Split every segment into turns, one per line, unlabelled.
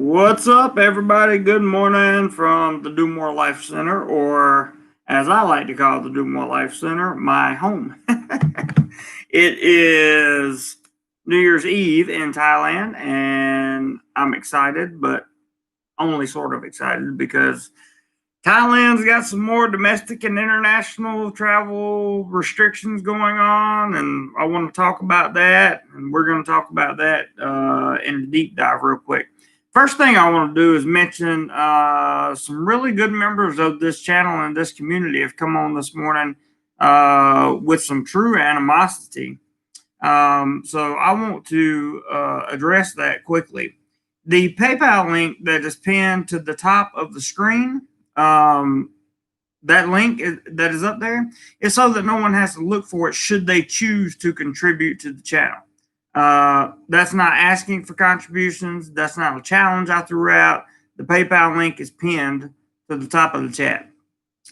What's up, everybody? Good morning from the DoMoreLife Center, or as I like to call the DoMoreLife Center, my home. It is New Year's Eve in Thailand, and I'm excited, but only sort of excited because Thailand's got some more domestic and international travel restrictions going on, and I want to talk about that. And we're going to talk about that in a deep dive real quick. First thing I want to do is mention some really good members of this channel and this community have come on this morning with some true animosity. So I want to address that quickly. The PayPal link that is pinned to the top of the screen, that link that is up there is so that no one has to look for it should they choose to contribute to the channel. That's not asking for contributions. That's not a challenge I threw out. The PayPal link is pinned to the top of the chat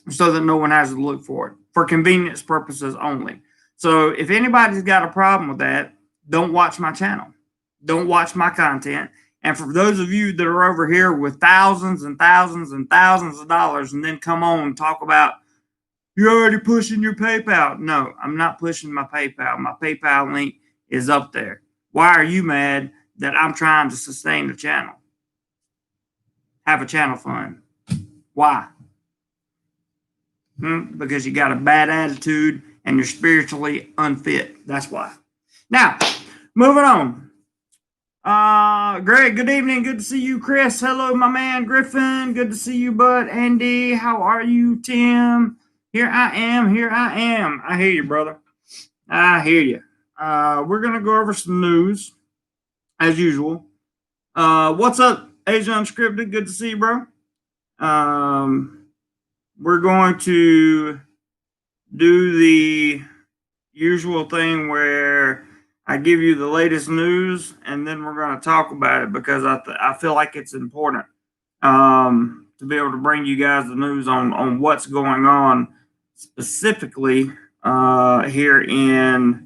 so that no one has to look for it for convenience purposes only. So if anybody's got a problem with that, don't watch my channel. Don't watch my content. And for those of you that are over here with thousands and thousands and thousands of dollars and then come on and talk about, you're already pushing your PayPal. No, I'm not pushing my PayPal. My PayPal link is up there. Why are you mad that I'm trying to sustain the channel? Have a channel fund. Why? Because you got a bad attitude and you're spiritually unfit. That's why. Now, moving on. Greg, good evening. Good to see you. Chris, hello, my man. Griffin, good to see you, bud. Andy, how are you? Tim, here I am. I hear you, brother. I hear you. We're going to go over some news, as usual. What's up, Asia Unscripted? Good to see you, bro. We're going to do the usual thing where I give you the latest news, and then we're going to talk about it because I feel like it's important to be able to bring you guys the news on what's going on specifically here in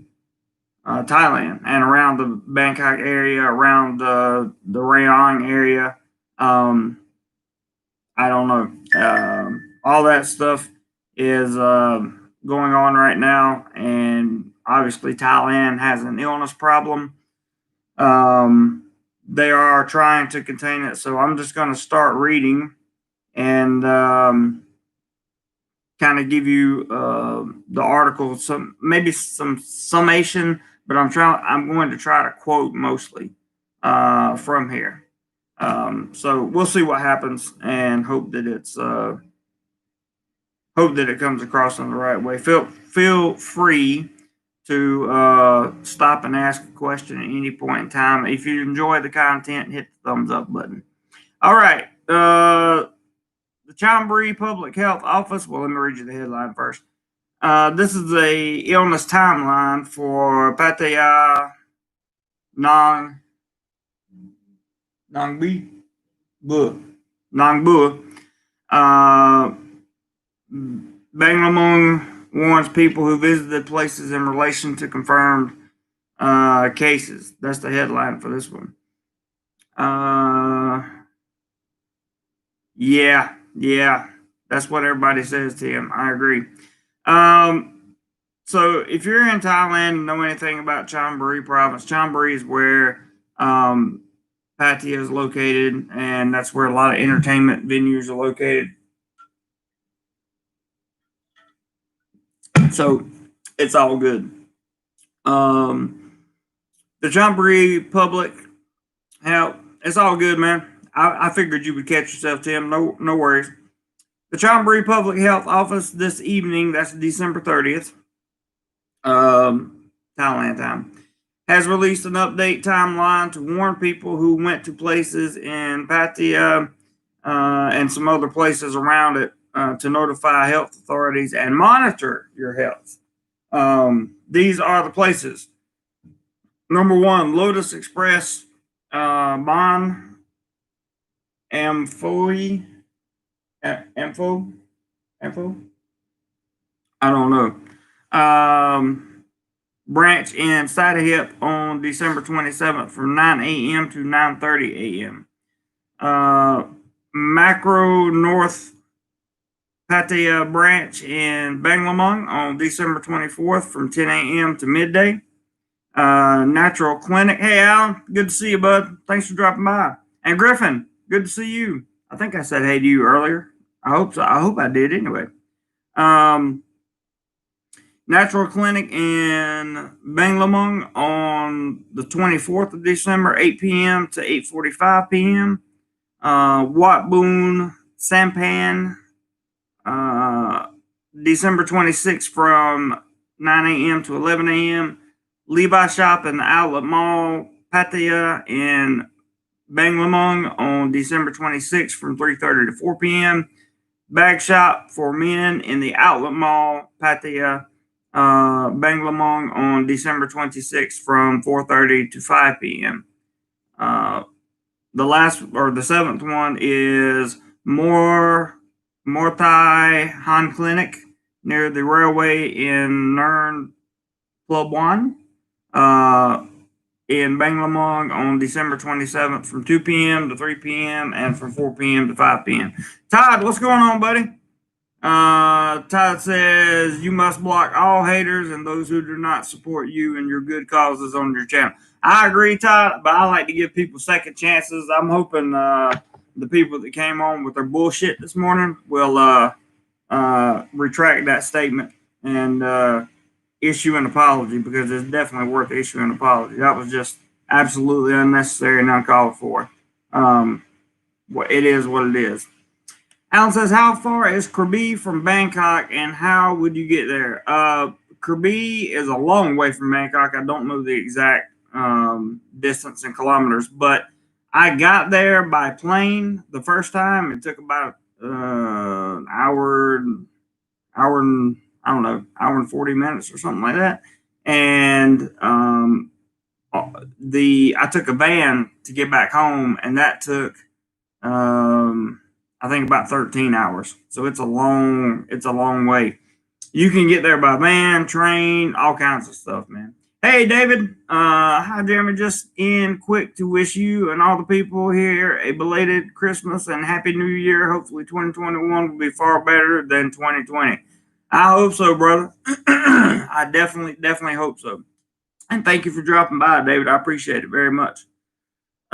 Thailand and around the Bangkok area, around the Rayong area. I don't know. All that stuff is going on right now, and obviously Thailand has an illness problem. They are trying to contain it, so I'm just going to start reading and kind of give you the article, maybe some summation, but I'm going to try to quote mostly from here. So we'll see what happens and hope that it comes across in the right way. Feel free to stop and ask a question at any point in time. If you enjoy the content, hit the thumbs up button. All right. The Chonburi Public Health Office. Well, let me read you the headline first. This is a illness timeline for Pattaya, Nongbu. Banglamung warns people who visited places in relation to confirmed cases. That's the headline for this one. Yeah, that's what everybody says, Tim. I agree. So if you're in Thailand and know anything about Chonburi Province, Chonburi is where Pattaya is located, and that's where a lot of entertainment venues are located. So it's all good. The Chonburi Public Health, it's all good, man. I figured you would catch yourself, Tim. No worries. The Chonburi Public Health Office this evening, that's December 30th, Thailand time, has released an update timeline to warn people who went to places in Pattaya and some other places around it to notify health authorities and monitor your health. These are the places. Number 1, Lotus Express, Bon Amphoe. Info? I don't know. Branch in Sattahip on December 27th from 9 a.m. to 9:30 a.m. Macro North Pattaya branch in Banglamung on December 24th from 10 a.m. to midday. Natural Clinic. Hey, Alan, good to see you, bud. Thanks for dropping by. And Griffin, good to see you. I think I said hey to you earlier. I hope so. I hope I did anyway. Natural Clinic in Banglamung on the 24th of December, 8 p.m. to 8:45 p.m. Wat Boon Sampan, December 26th from 9 a.m. to 11 a.m. Levi Shop in the Outlet Mall, Pattaya in Banglamung on December 26th from 3:30 to 4 p.m. Bag Shop for Men in the Outlet Mall, Pattaya, Banglamung on December 26th from 4:30 to 5 p.m. The last or the seventh one is Mortai Han Clinic near the railway in Nern Plubwan in Banglamung on December 27th from 2 p.m. to 3 p.m. and from 4 p.m. to 5 p.m. Todd, what's going on, buddy? Todd says you must block all haters and those who do not support you and your good causes on your channel. I agree, Todd, but I like to give people second chances. I'm hoping the people that came on with their bullshit this morning will retract that statement and issue an apology, because it's definitely worth issuing an apology. That was just absolutely unnecessary and uncalled for. It is what it is. Alan says, how far is Krabi from Bangkok and how would you get there? Krabi is a long way from Bangkok. I don't know the exact distance in kilometers, but I got there by plane the first time. It took about an hour and I don't know, hour and 40 minutes or something like that. And I took a van to get back home, and that took I think about 13 hours. So it's a long way. You can get there by van, train, all kinds of stuff, man. Hey, David. Hi, Jeremy. Just in quick to wish you and all the people here a belated Christmas and Happy New Year. Hopefully 2021 will be far better than 2020. I hope so, brother. I definitely hope so. And thank you for dropping by, David. I appreciate it very much.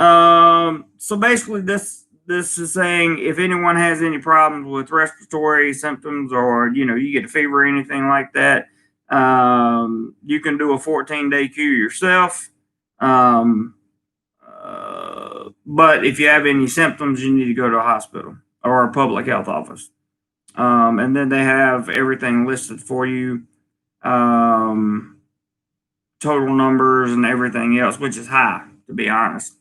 So basically this is saying if anyone has any problems with respiratory symptoms, or you get a fever or anything like that, you can do a 14-day cure yourself. But if you have any symptoms, you need to go to a hospital or a public health office. And then they have everything listed for you, total numbers and everything else, which is high, to be honest.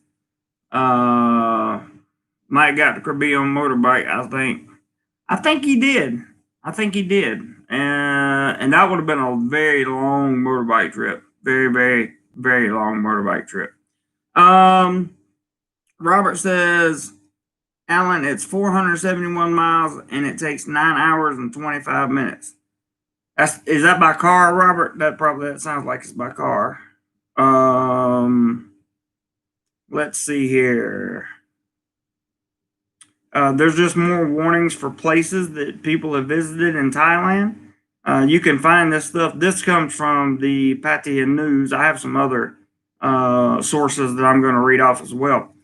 Mike got to Krabi on motorbike. I think he did. And that would have been a very long motorbike trip. Very, very, very long motorbike trip. Robert says, Alan, it's 471 miles and it takes 9 hours and 25 minutes. Is that by car, Robert? That sounds like it's by car. Let's see here. There's just more warnings for places that people have visited in Thailand. You can find this stuff. This comes from the Pattaya News. I have some other sources that I'm going to read off as well.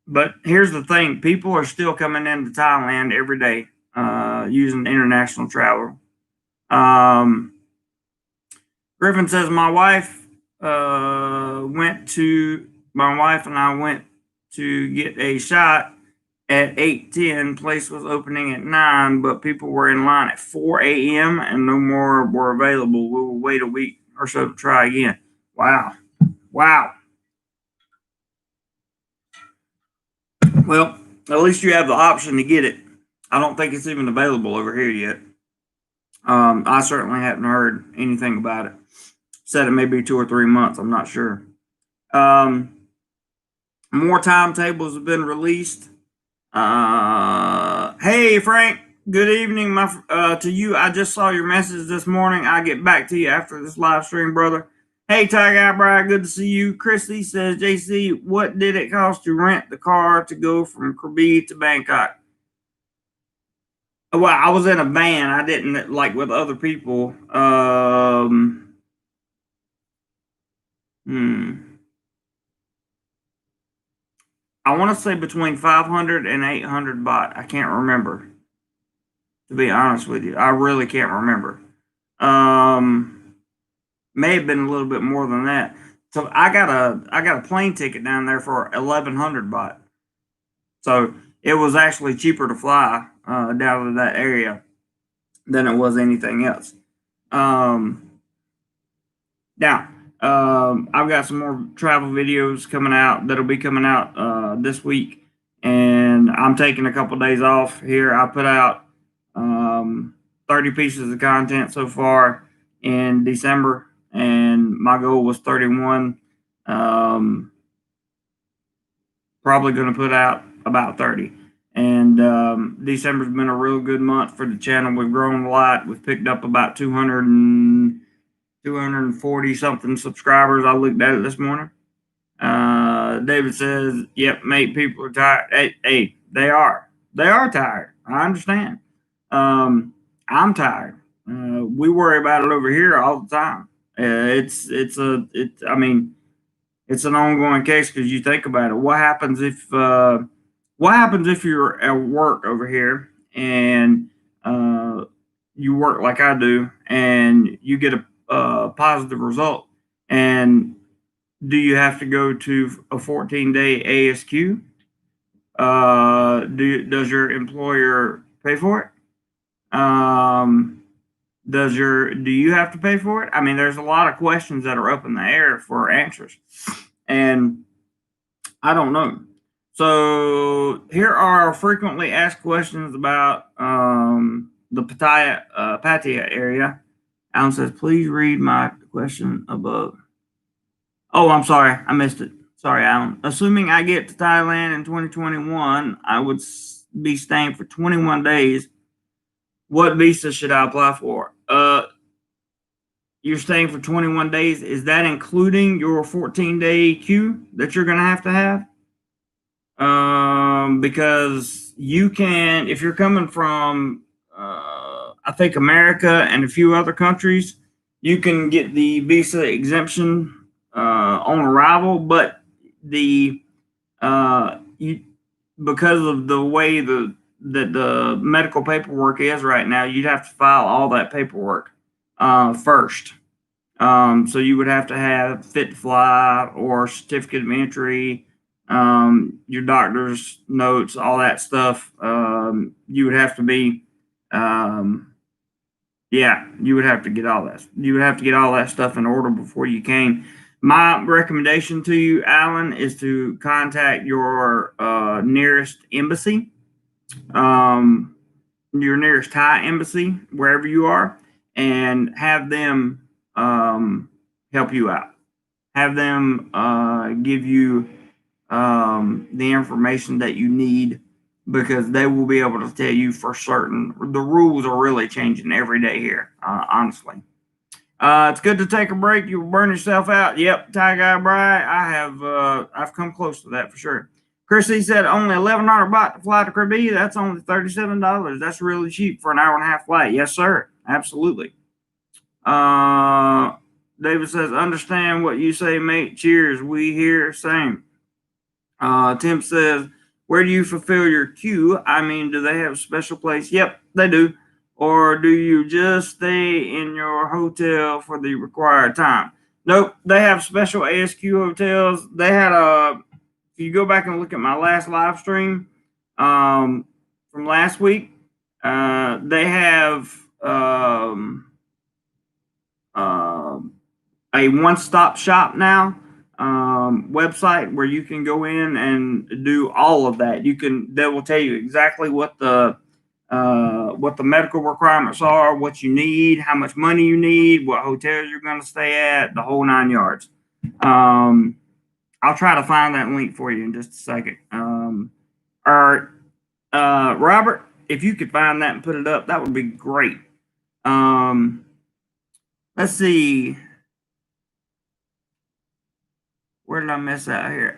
But here's the thing. People are still coming into Thailand every day using international travel. Griffin says, my wife and I went to get a shot at 8:10. Place was opening at 9, but people were in line at 4 a.m. and no more were available. We will wait a week or so to try again. Wow. Well, at least you have the option to get it. I don't think it's even available over here yet. I certainly haven't heard anything about it. Said it may be 2 or 3 months. I'm not sure. More timetables have been released. Hey, Frank. Good evening, to you. I just saw your message this morning. I'll get back to you after this live stream, brother. Hey, Ty Guy Bride, good to see you. Chrissy says, JC, what did it cost to rent the car to go from Krabi to Bangkok? Well, I was in a van. I didn't like with other people. Hmm. I want to say between 500 and 800 baht. I can't remember, to be honest with you. I really can't remember. May have been a little bit more than that. So I got a plane ticket down there for 1100 baht. So it was actually cheaper to fly down to that area than it was anything else. Um, Now, I've got some more travel videos coming out that'll be coming out this week, and I'm taking a couple days off here. I put out 30 pieces of content so far in December, and my goal was 31. Probably going to put out about 30. And December's been a real good month for the channel. We've grown a lot. We've picked up about 240 something subscribers. I looked at it this morning. David says, "Yep, mate, people are tired. Hey, they are. They are tired. I understand. I'm tired. We worry about it over here all the time. I mean, it's an ongoing case because you think about it. What happens if you're at work over here and you work like I do and you get a positive result, and do you have to go to a 14-day ASQ? Does your employer pay for it? Do you have to pay for it? I mean, there's a lot of questions that are up in the air for answers, and I don't know. So here are frequently asked questions about the Pattaya area. Alan says, please read my question above. Oh, I'm sorry. I missed it. Sorry, Alan. Assuming I get to Thailand in 2021, I would be staying for 21 days. What visa should I apply for? You're staying for 21 days. Is that including your 14-day queue that you're going to have? Because you can, if you're coming from, I think America and a few other countries, you can get the visa exemption on arrival, but because of the way that the medical paperwork is right now, you'd have to file all that paperwork first. So you would have to have fit to fly or certificate of entry, your doctor's notes, all that stuff. You would have to be, you would have to get all that. You would have to get all that stuff in order before you came. My recommendation to you, Alan, is to contact your nearest embassy, your nearest Thai embassy, wherever you are, and have them help you out. Have them give you the information that you need, because they will be able to tell you for certain. The rules are really changing every day here, honestly. It's good to take a break. You will burn yourself out. Yep, Thai Guy Bry. I've come close to that for sure. Chrissy said only 1,100 baht to fly to Krabi. That's only $37. That's really cheap for an hour and a half flight. Yes, sir. Absolutely. David says, understand what you say, mate. Cheers. We here, same. Tim says, where do you fulfill your queue? I mean, do they have a special place? Yep, they do. Or do you just stay in your hotel for the required time? Nope, they have special ASQ hotels. They had if you go back and look at my last live stream from last week, they have a one-stop shop now website where you can go in and do all of that. They will tell you exactly what the medical requirements are, what you need, how much money you need, what hotel you're going to stay at, the whole 9 yards. I'll try to find that link for you in just a second. Or Robert, if you could find that and put it up, that would be great. Let's see. did I miss out here?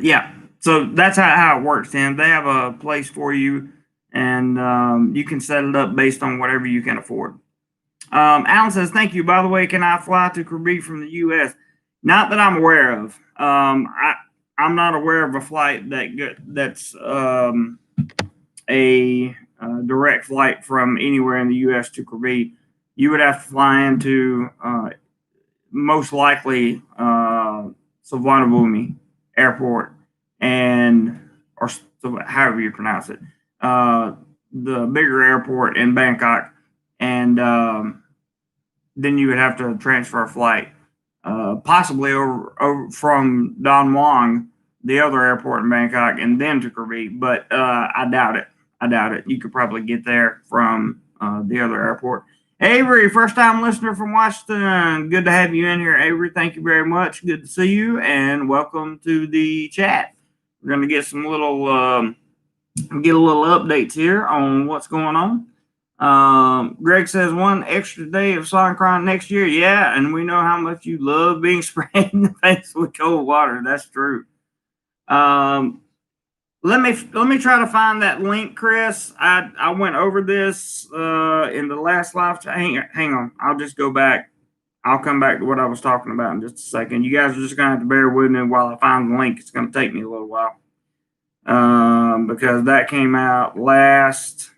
Yeah. So that's how it works, Tim. They have a place for you, and you can set it up based on whatever you can afford. Alan says, thank you. By the way, can I fly to Krabi from the U.S.? Not that I'm aware of. I'm not aware of a flight that's a direct flight from anywhere in the U.S. to Krabi. You would have to fly into most likely Suvarnabhumi Airport, or however you pronounce it, the bigger airport in Bangkok, and then you would have to transfer a flight, possibly over from Don Muang, the other airport in Bangkok, and then to Krabi. But I doubt it. You could probably get there from the other airport. Avery, first time listener from Washington. Good to have you in here, Avery. Thank you very much. Good to see you, and welcome to the chat. We're going to get some little updates here on what's going on. Greg says 1 extra day of Songkran next year. Yeah, and we know how much you love being sprayed in the face with cold water. That's true. Let me try to find that link, Chris. I went over this in the last live chat. Hang on. I'll just go back. I'll come back to what I was talking about in just a second. You guys are just gonna have to bear with me while I find the link. It's gonna take me a little while because that came out last.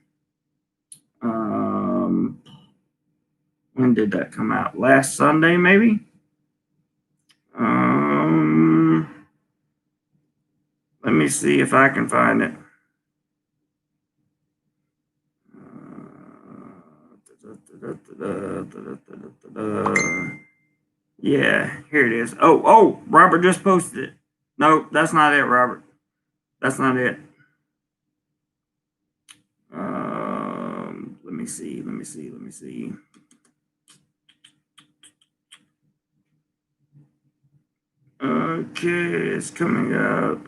When did that come out? Last Sunday, maybe. Let me see if I can find it. Yeah, here it is. Oh, Robert just posted it. No, that's not it, Robert. That's not it. Let me see. Okay, it's coming up.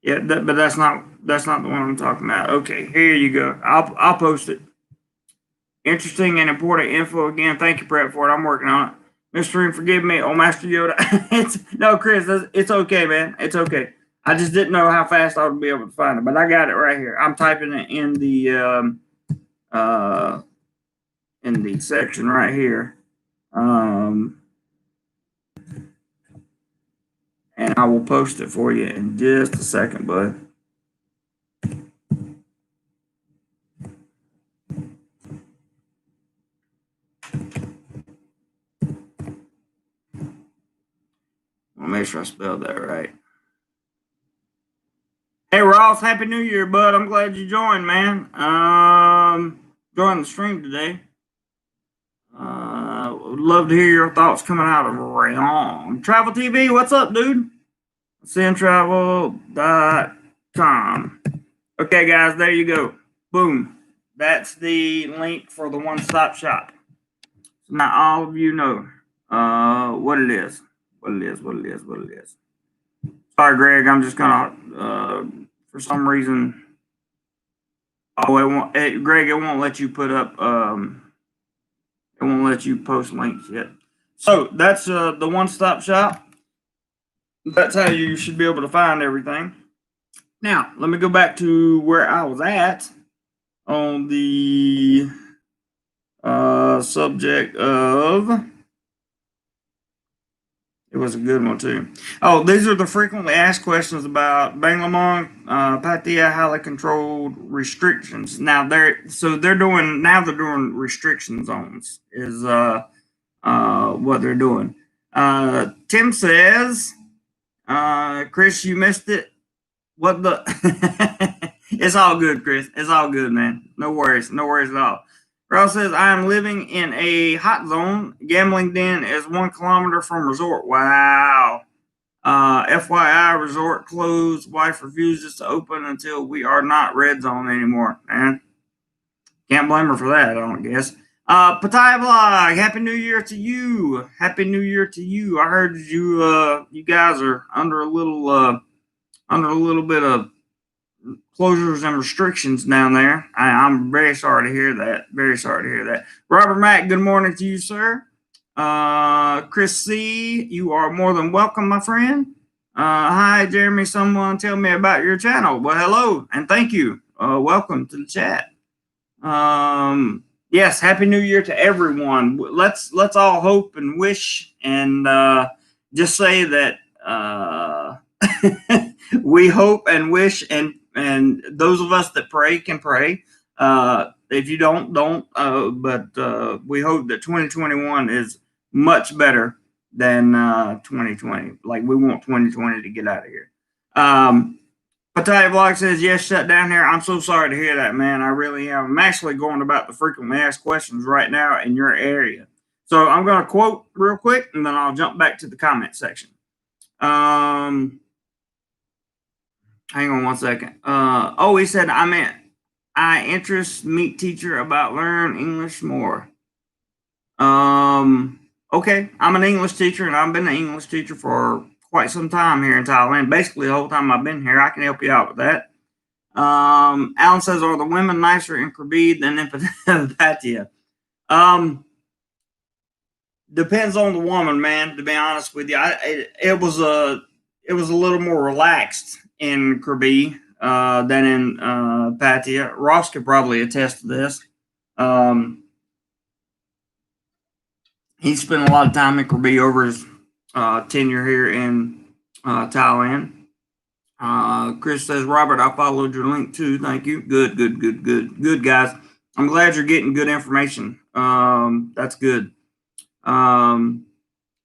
Yeah, but that's not the one I'm talking about. Okay, here you go. I'll post it. Interesting and important info again. Thank you, Brett, for it. I'm working on it. Mr. Room, forgive me. Oh, Master Yoda. No, Chris, it's okay, man. It's okay. I just didn't know how fast I would be able to find it, but I got it right here. I'm typing it in the section right here. And I will post it for you in just a second, bud. I'll make sure I spelled that right. Hey, Ross, Happy New Year, bud. I'm glad you joined, man. Joined the stream today. Would love to hear your thoughts coming out of Rayon. Travel TV, what's up, dude? Sintravel.com. Okay, guys, there you go. Boom. That's the link for the one-stop shop. So now all of you know what it is. Sorry, Greg, I'm just gonna for some reason. Oh, Greg, it won't let you put up it won't let you post links yet. So that's the one-stop shop. That's how you should be able to find everything. Now, let me go back to where I was at on the subject of. It was a good one too. Oh, these are the frequently asked questions about Banglamong, Pattaya, highly controlled restrictions. Now they're doing restriction zones is what they're doing. Tim says, Chris, you missed it. What the? It's all good, Chris. It's all good, man. No worries at all. Ross says, I am living in a hot zone. Gambling den is 1 kilometer from resort. Wow. FYI, resort closed. Wife refuses to open until we are not red zone anymore. Man, can't blame her for that, I don't guess. Pattaya Vlog, Happy New Year to you. Happy New Year to you. I heard you guys are under a little bit of closures and restrictions down there. I'm very sorry to hear that. Robert Mack, good morning to you, sir. Chris C., you are more than welcome, my friend. Hi, Jeremy. Someone tell me about your channel. Well, hello and thank you. Welcome to the chat. Yes, Happy New Year to everyone. Let's all hope and wish and just say that we hope and wish, and those of us that pray can pray. If you don't. But we hope that 2021 is much better than 2020. Like, we want 2020 to get out of here. Pattaya Vlog says, yes, shut down here. I'm so sorry to hear that, man. I really am. I'm actually going about the frequently asked questions right now in your area. So I'm going to quote real quick, and then I'll jump back to the comment section. Hang on one second. He said, I interest meet teacher about learn English more. Okay, I'm an English teacher, and I've been an English teacher for quite some time here in Thailand. Basically, the whole time I've been here. I can help you out with that. Alan says, are the women nicer in Krabi than in Pattaya? Depends on the woman, man, to be honest with you. It was a little more relaxed in Krabi than in Pattaya. Ross could probably attest to this. He spent a lot of time in Krabi over his tenure here in Thailand. Chris says, Robert, I followed your link too. Thank you. Good, guys. I'm glad you're getting good information. That's good. Tim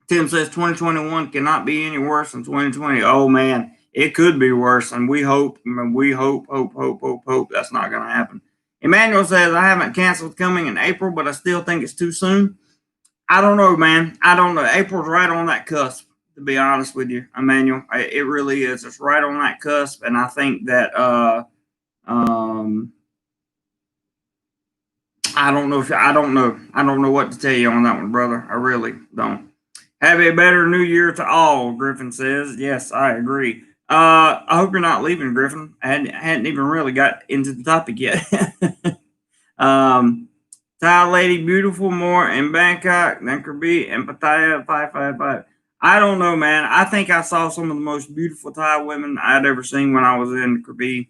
says 2021 cannot be any worse than 2020. Oh man, it could be worse, and we hope that's not going to happen. Emmanuel says, I haven't canceled coming in April, but I still think it's too soon. I don't know, man. I don't know. April's right on that cusp, to be honest with you, Emmanuel. It really is. It's right on that cusp, and I think that I don't know what to tell you on that one, brother. I really don't. Have a better New Year to all, Griffin says. Yes, I agree. I hope you're not leaving, Griffin. I hadn't even really got into the topic yet. Thai lady beautiful more in Bangkok than Krabi and Pattaya 555. I don't know, man. I think I saw some of the most beautiful Thai women I'd ever seen when I was in Krabi.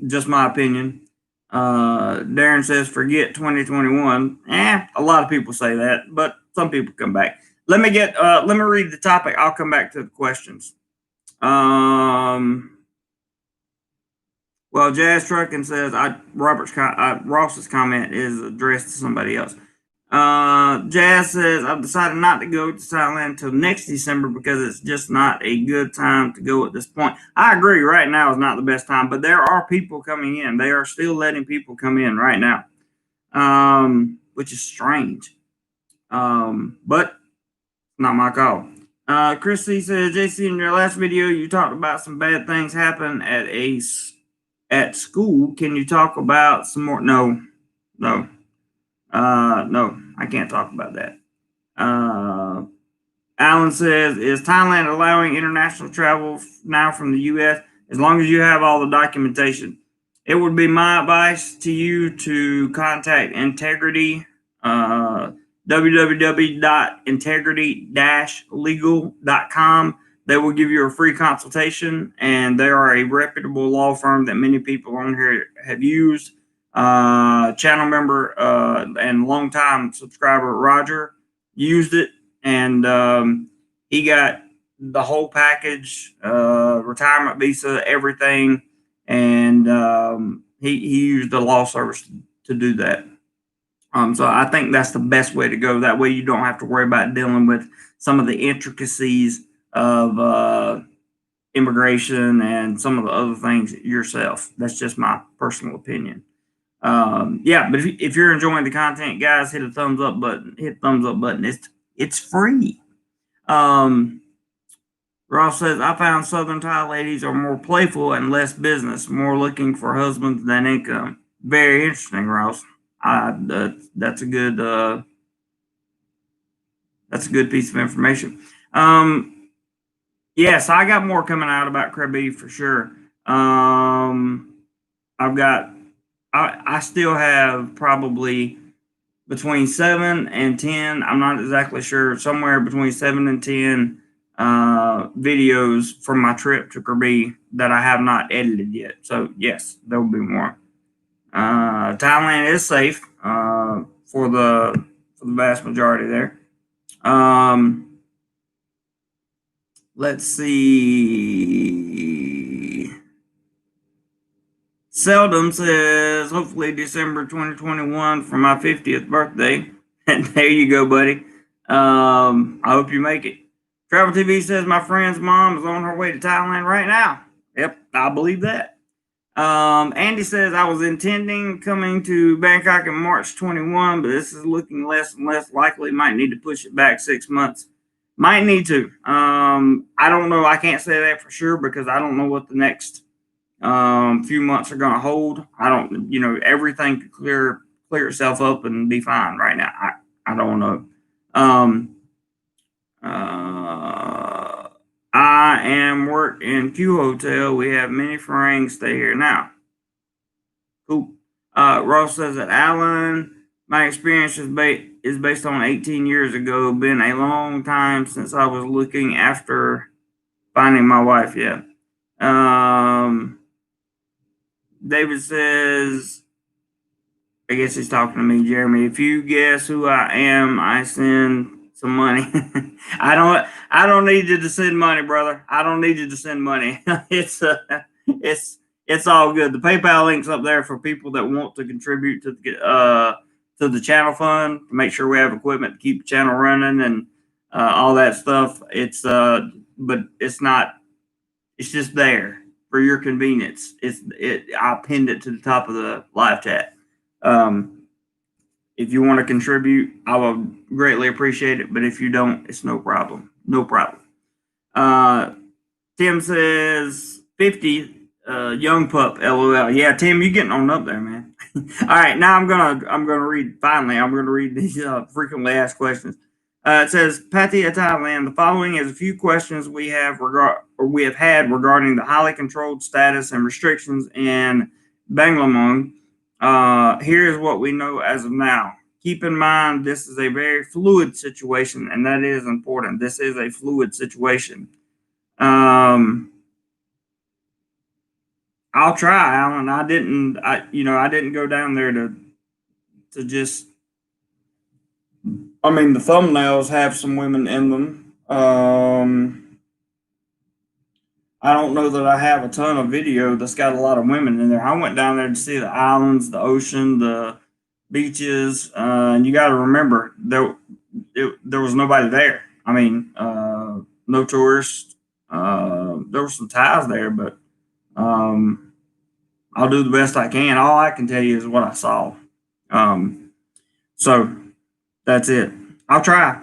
Just my opinion. Darren says, forget 2021. A lot of people say that, but some people come back. Let me read the topic. I'll come back to the questions. Well, Jazz Trucking says, Ross's comment is addressed to somebody else. Jazz says, I've decided not to go to Thailand until next December because it's just not a good time to go at this point. I agree. Right now is not the best time, but there are people coming in. They are still letting people come in right now, which is strange. But not my call. Christy says, JC, in your last video, you talked about some bad things happen at school. Can you talk about some more? No, I can't talk about that. Alan says, is Thailand allowing international travel now from the U.S. as long as you have all the documentation? It would be my advice to you to contact Integrity, www.integrity-legal.com. They will give you a free consultation, and they are a reputable law firm that many people on here have used. Channel member and longtime subscriber Roger used it, and he got the whole package, retirement visa, everything, and he used the law service to do that. So I think that's the best way to go. That way you don't have to worry about dealing with some of the intricacies of immigration and some of the other things yourself. That's just my personal opinion. But if you're enjoying the content, guys, hit the thumbs up button. It's free. Ross says, I found Southern Thai ladies are more playful and less business, more looking for husbands than income. Very interesting, Ross. That's a good piece of information. Yes, I got more coming out about Krabi for sure. I still have probably between 7 and 10. I'm not exactly sure. Somewhere between 7 and 10 videos from my trip to Krabi that I have not edited yet. So yes, there will be more. Thailand is safe for the vast majority there. Let's see. Seldom says, hopefully December 2021 for my 50th birthday. There you go, buddy. I hope you make it. Travel TV says my friend's mom is on her way to Thailand right now. Yep, I believe that. Andy says I was intending coming to Bangkok in March 21, but this is looking less and less likely. Might need to push it back 6 months. Might need to. I don't know. I can't say that for sure because I don't know what the next few months are going to hold. I don't, everything could clear itself up and be fine right now. I don't know. I am work in Q Hotel. We have many friends stay here now. Cool. Ross says that Alan, my experience is based on 18 years ago. Been a long time since I was looking after finding my wife. Yeah. David says, I guess he's talking to me, Jeremy. If you guess who I am, I send some money. I don't need you to send money, brother. I don't need you to send money. It's all good. The PayPal link's up there for people that want to contribute to the channel fund to make sure we have equipment to keep the channel running and all that stuff. But it's not. It's just there for your convenience. I pinned it to the top of the live chat. If you want to contribute, I will greatly appreciate it. But if you don't, it's no problem. No problem. Tim says 50, young pup, LOL. Yeah, Tim, you're getting on up there, man. All right, now I'm gonna read. Finally, I'm gonna read these frequently asked questions. It says, Pattaya, Thailand. The following is a few questions we have had regarding the highly controlled status and restrictions in Banglamong. Here's what we know as of now. Keep in mind, this is a very fluid situation, and that is important. This is a fluid situation. I'll try, Alan. I didn't go down there to just. I mean, the thumbnails have some women in them. I don't know that I have a ton of video that's got a lot of women in there. I went down there to see the islands, the ocean, the beaches, and you got to remember there was nobody there. I mean, no tourists. There were some Thais there, but I'll do the best I can. All I can tell you is what I saw. So that's it. I'll try.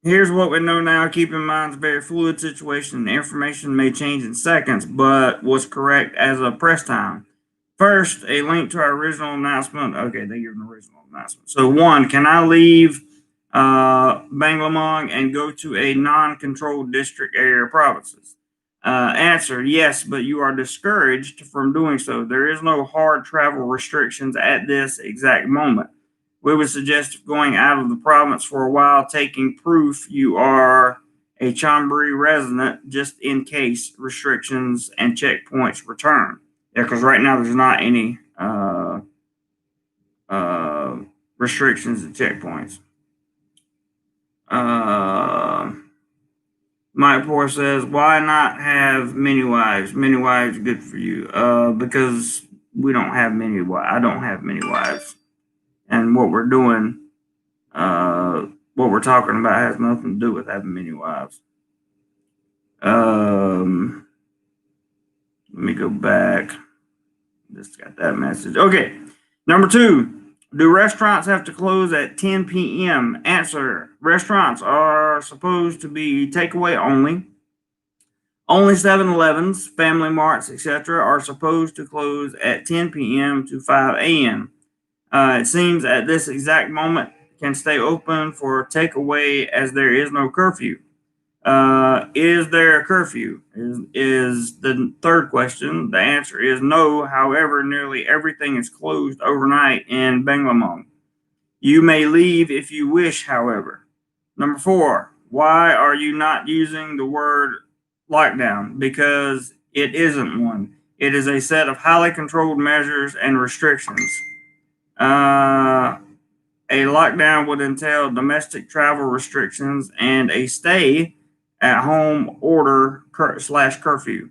Here's what we know now. Keep in mind, it's a very fluid situation. The information may change in seconds, but was correct as of press time. First, a link to our original announcement. Okay, they give an original announcement. So, one, can I leave Banglamong and go to a non-controlled district area provinces? Answer, yes, but you are discouraged from doing so. There is no hard travel restrictions at this exact moment. We would suggest going out of the province for a while, taking proof you are a Chonburi resident just in case restrictions and checkpoints return. Yeah, because right now there's not any restrictions and checkpoints. Mike Poor says, why not have many wives? Many wives are good for you. Because we don't have many wives. I don't have many wives. And what we're doing, what we're talking about has nothing to do with having many wives. Let me go back. Just got that message. Okay. Number 2. Do restaurants have to close at 10 p.m.? Answer. Restaurants are supposed to be takeaway only. Only 7-Elevens, Family Marts, etc. are supposed to close at 10 p.m. to 5 a.m. It seems at this exact moment can stay open for takeaway as there is no curfew. Is there a curfew? Is the third question. The answer is no. However, nearly everything is closed overnight in Banglamong. You may leave if you wish, however. Number four, why are you not using the word lockdown? Because it isn't one. It is a set of highly controlled measures and restrictions. Uh, a lockdown would entail domestic travel restrictions and a stay at home order slash curfew.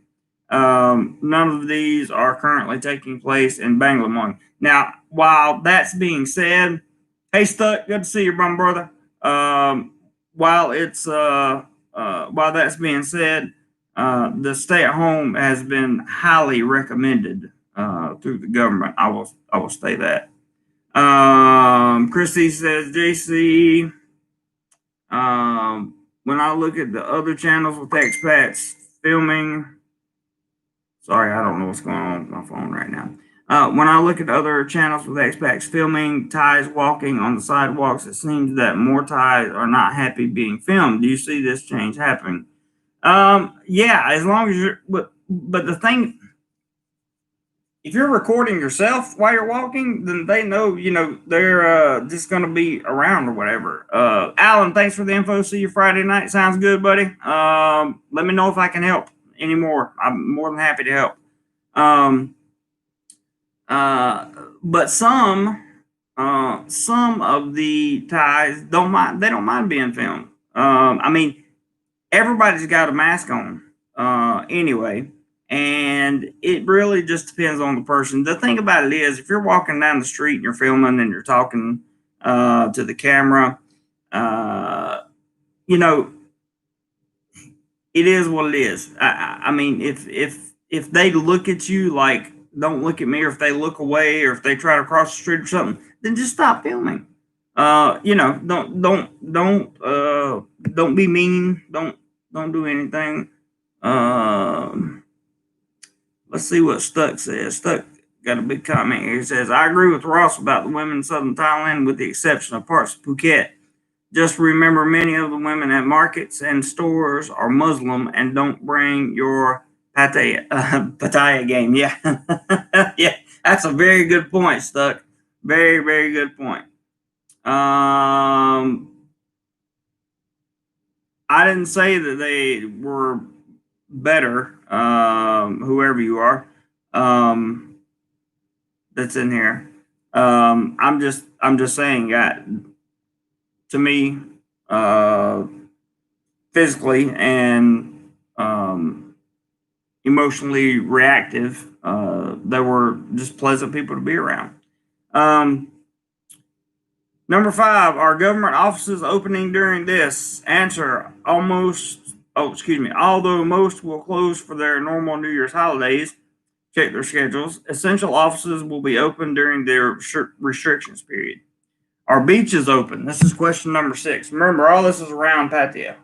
None of these are currently taking place in Banglamong. Now, while that's being said, hey Stuck, good to see you, brother. While it's while that's being said, the stay at home has been highly recommended through the government. I will say that. Christy says, JC, when I look at the other channels with expats filming, sorry, I don't know what's going on with my phone right now. When I look at other channels with expats filming Thais walking on the sidewalks, it seems that more Thais are not happy being filmed. Do you see this change happening? Yeah, as long as you're, but the thing, if you're recording yourself while you're walking, then they know, they're just going to be around or whatever. Alan, thanks for the info. See you Friday night. Sounds good, buddy. Let me know if I can help anymore. I'm more than happy to help. But some of the Thais don't mind. They don't mind being filmed. I mean, everybody's got a mask on anyway. And it really just depends on the person. The thing about it is, if you're walking down the street and you're filming and you're talking to the camera, it is what it is. I mean, if they look at you like, don't look at me, or if they look away, or if they try to cross the street or something, then just stop filming. Don't be mean. Don't do anything. Let's see what Stuck says. Stuck got a big comment here. He says, I agree with Ross about the women in southern Thailand, with the exception of parts of Phuket. Just remember, many of the women at markets and stores are Muslim and don't bring your Pattaya game. Yeah. Yeah, that's a very good point, Stuck. Very, very good point. I didn't say that they were better, whoever you are, that's in here. I'm just saying that, to me, physically and emotionally reactive, they were just pleasant people to be around. Number 5, are government offices opening during this? Answer, almost. Oh, excuse me. Although most will close for their normal New Year's holidays, check their schedules. Essential offices will be open during their restrictions period. Are beaches open? This is question number 6. Remember, all this is around Pattaya.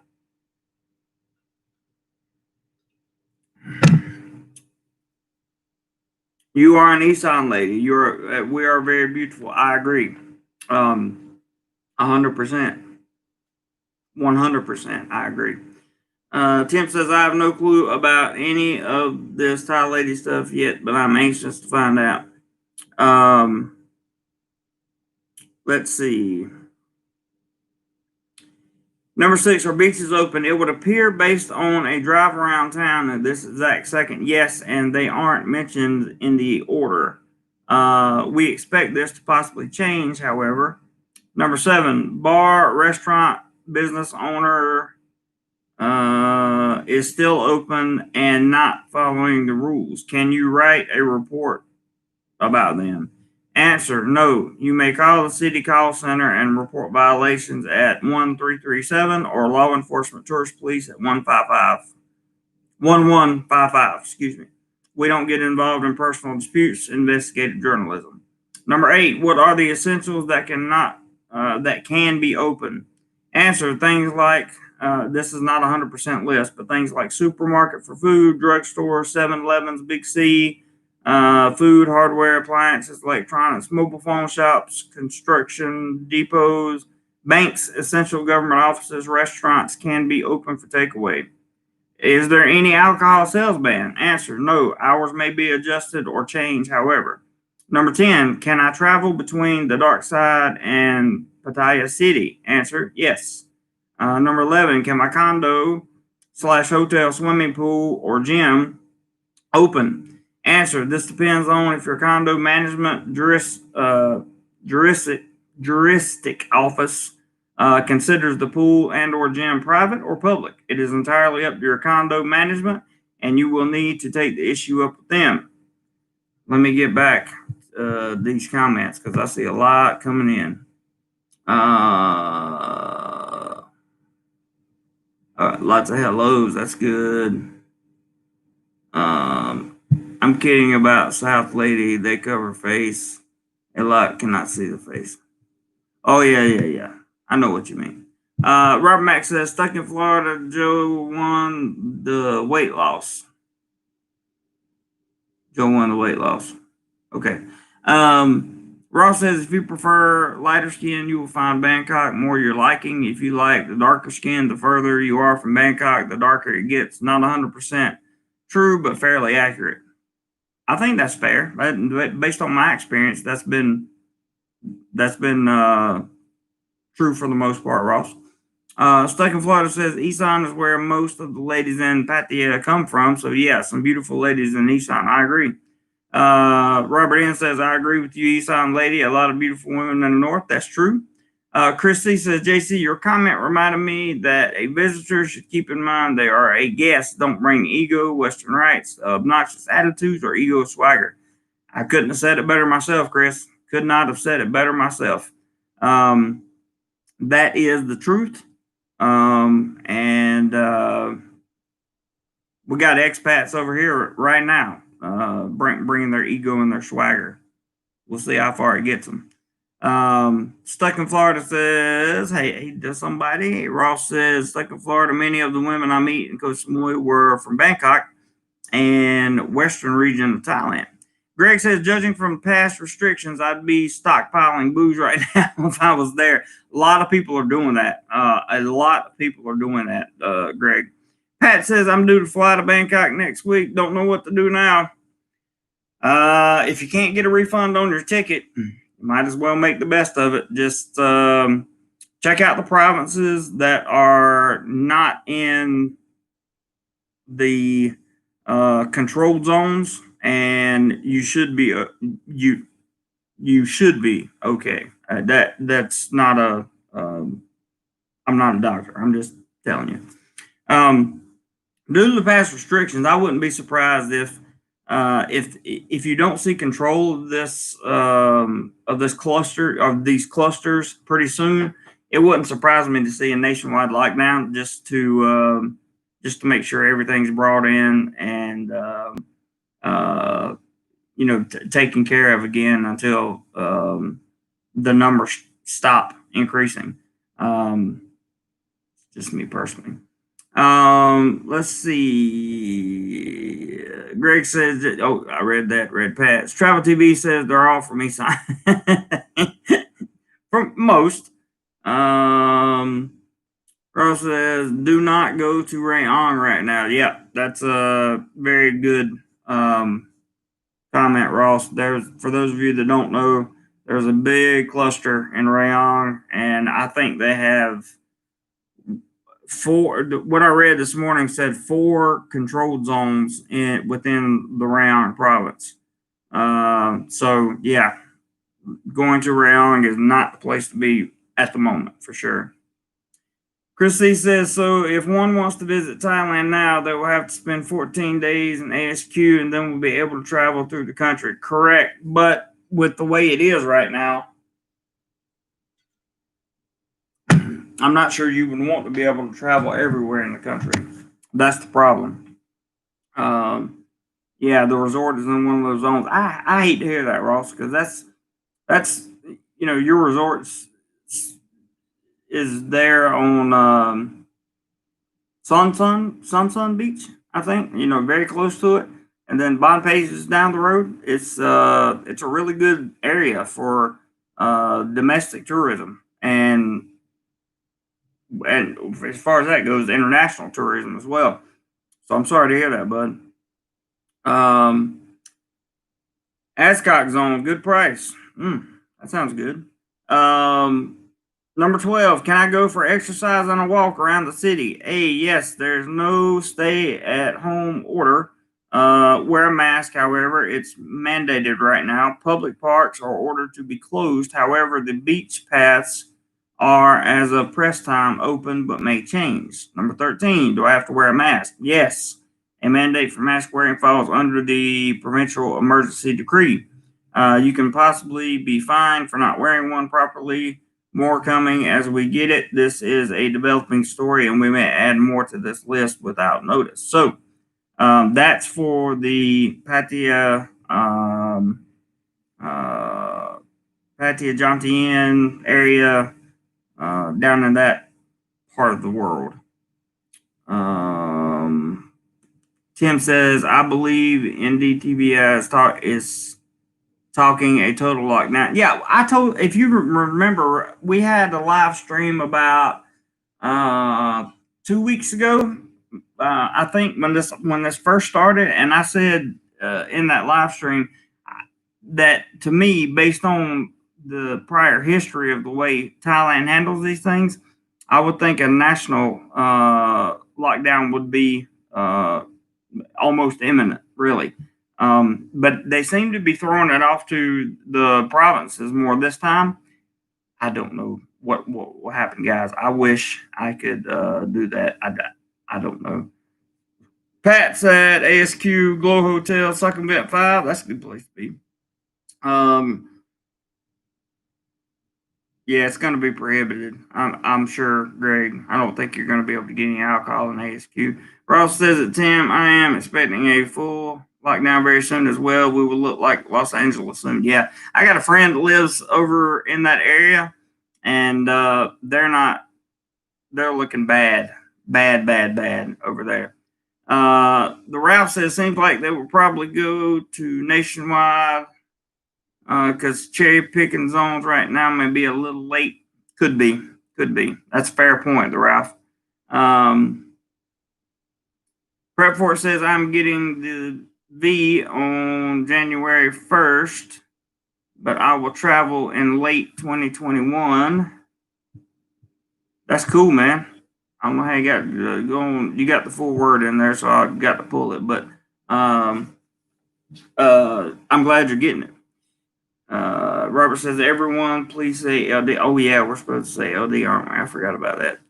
You are an Isan lady. We are very beautiful. I agree. 100%. 100%. I agree. Tim says, I have no clue about any of this Thai lady stuff yet, but I'm anxious to find out. Let's see. Number 6, are beaches open? It would appear, based on a drive around town at this exact second, yes, and they aren't mentioned in the order. We expect this to possibly change, however. Number 7, bar, restaurant, business owner is still open and not following the rules. Can you write a report about them? Answer, no. You may call the city call center and report violations at 1337 or law enforcement tourist police at 1155. Excuse me. We don't get involved in personal disputes. Investigative journalism. Number 8, what are the essentials that can be open? Answer, things like, this is not 100% list, but things like supermarket for food, drugstore, 7-Elevens, Big C, food, hardware, appliances, electronics, mobile phone shops, construction, depots, Banks, essential government offices, restaurants can be open for takeaway. Is there any alcohol sales ban? Answer, no. Hours may be adjusted or changed, however. Number 10, can I travel between the dark side and Pattaya City? Answer, yes. Number 11, can my condo slash hotel, swimming pool, or gym open? Answer, this depends on if your condo management juristic office considers the pool and or gym private or public. It is entirely up to your condo management, and you will need to take the issue up with them. Let me get back these comments because I see a lot coming in. Lots of hellos. That's good. I'm kidding about South Lady. They cover face. A lot cannot see the face. Oh, yeah. I know what you mean. Robert Mack says, stuck in Florida, Joe won the weight loss. Okay. Ross says, if you prefer lighter skin, you will find Bangkok more your liking. If you like the darker skin, the further you are from Bangkok, the darker it gets. Not 100% true, but fairly accurate. I think that's fair. Based on my experience, that's been true for the most part, Ross. Stuck in Florida says Isan is where most of the ladies in Pattaya come from. So yeah, some beautiful ladies in Isan. I agree. Robert N says, I agree with you, Isan lady. A lot of beautiful women in the north. That's true. Chris C says, JC, your comment reminded me that a visitor should keep in mind they are a guest. Don't bring ego, Western rights, obnoxious attitudes, or ego swagger. I couldn't have said it better myself, Chris. Could not have said it better myself. That is the truth. And we got expats over here right now, bringing their ego and their swagger. We'll see how far it gets them. Stuck in Florida says, hey to somebody. Ross says, stuck in Florida, many of the women I meet in Koh Samui were from Bangkok and western region of Thailand. Greg says, judging from past restrictions, I'd be stockpiling booze right now if I was there. A lot of people are doing that. Greg. Pat says, I'm due to fly to Bangkok next week. Don't know what to do now. If you can't get a refund on your ticket, you might as well make the best of it. Just check out the provinces that are not in the controlled zones, and you should be okay. That's not a. I'm not a doctor. I'm just telling you. Due to the past restrictions, I wouldn't be surprised if you don't see control of this cluster of these clusters pretty soon. It wouldn't surprise me to see a nationwide lockdown just to make sure everything's brought in and taken care of again until the numbers stop increasing. Just me personally. Let's see. Greg says that, I read that. Red Pats. Travel TV says they're all from East Side. From most. Ross says, do not go to Rayong right now. Yeah, that's a very good comment, Ross. For those of you that don't know, there's a big cluster in Rayong, and I think they have what I read this morning said 4 controlled zones within the Rayong province. So yeah, going to Rayong is not the place to be at the moment for sure. Chris C says, so if one wants to visit Thailand now, they will have to spend 14 days in ASQ and then will be able to travel through the country. Correct. But with the way it is right now, I'm not sure you would want to be able to travel everywhere in the country. That's the problem. Yeah, the resort is in one of those zones. I hate to hear that, Ross, because that's your resort's is there on Sun Beach, I think. Very close to it, and then Bonpage is down the road. It's a really good area for domestic tourism, and and as far as that goes, international tourism as well. So I'm sorry to hear that, bud. Ascot Zone, good price. That sounds good. Number 12, can I go for exercise on a walk around the city? A, yes, there's no stay at home order. Wear a mask, however, it's mandated right now. Public parks are ordered to be closed. However, the beach paths are, as of press time, open but may change. Number 13, do I have to wear a mask? Yes. A mandate for mask wearing falls under the provincial emergency decree. You can possibly be fined for not wearing one properly. More coming as we get it. This is a developing story, and we may add more to this list without notice. So that's for the Pattaya, Pattaya Jontian area down in that part of the world. Tim says, I believe NDTV is talking a total lockdown. Yeah, if you remember, we had a live stream about 2 weeks ago. I think when this first started, and I said in that live stream that, to me, based on the prior history of the way Thailand handles these things, I would think a national lockdown would be almost imminent, really. But they seem to be throwing it off to the provinces more this time. I don't know what will happen, guys. I wish I could do that. I don't know. Pat said ASQ Glow Hotel Succumbent 5. That's a good place to be. Yeah, it's going to be prohibited. I'm sure, Greg. I don't think you're going to be able to get any alcohol in ASQ. Ross says that, Tim, I am expecting a full lockdown very soon as well. We will look like Los Angeles soon. Yeah, I got a friend that lives over in that area, and they're looking bad over there. The Ralph says seems like they will probably go to nationwide because cherry picking zones right now may be a little late. Could be. That's a fair point, the Ralph. Prep for says I'm getting the V on January 1st, but I will travel in late 2021. That's cool, man. I don't know how you got going. You got the full word in there, so I got to pull it. But I'm glad you're getting it. Robert says, everyone, please say LD. Oh, yeah, we're supposed to say LD, aren't we? I forgot about that.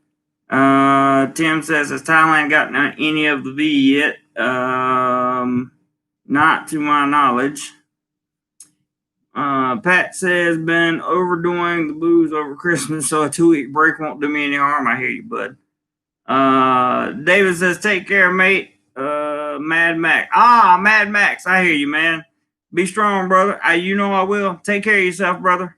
Tim says, has Thailand gotten any of the V yet? Not to my knowledge. Pat says, been overdoing the booze over Christmas, so a 2-week break won't do me any harm. I hear you, bud. David says, take care, mate. Mad Max. Mad Max. I hear you, man. Be strong, brother. You know I will. Take care of yourself, brother.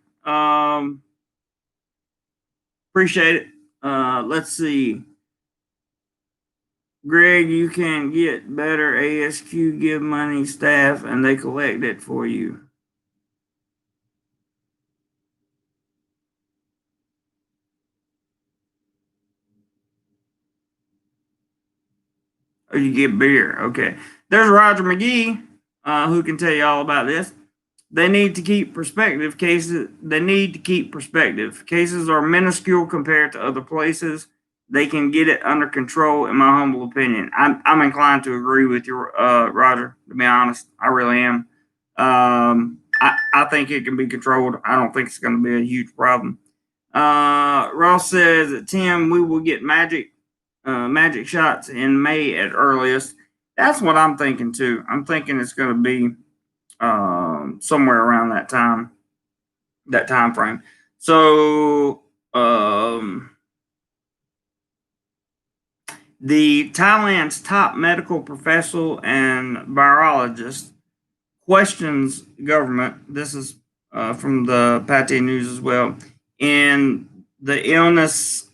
Appreciate it. Let's see. Greg, you can get better ASQ, give money staff, and they collect it for you. Oh, you get beer. Okay. There's Roger McGee, who can tell you all about this. They need to keep perspective. Cases are minuscule compared to other places. They can get it under control, in my humble opinion. I'm inclined to agree with you, Roger, to be honest. I really am. I think it can be controlled. I don't think it's going to be a huge problem. Ross says, Tim, we will get magic shots in May at earliest. That's what I'm thinking too. I'm thinking it's going to be somewhere around that time frame. So the Thailand's top medical professor and virologist questions government. This is from the Pattaya News as well. In the illness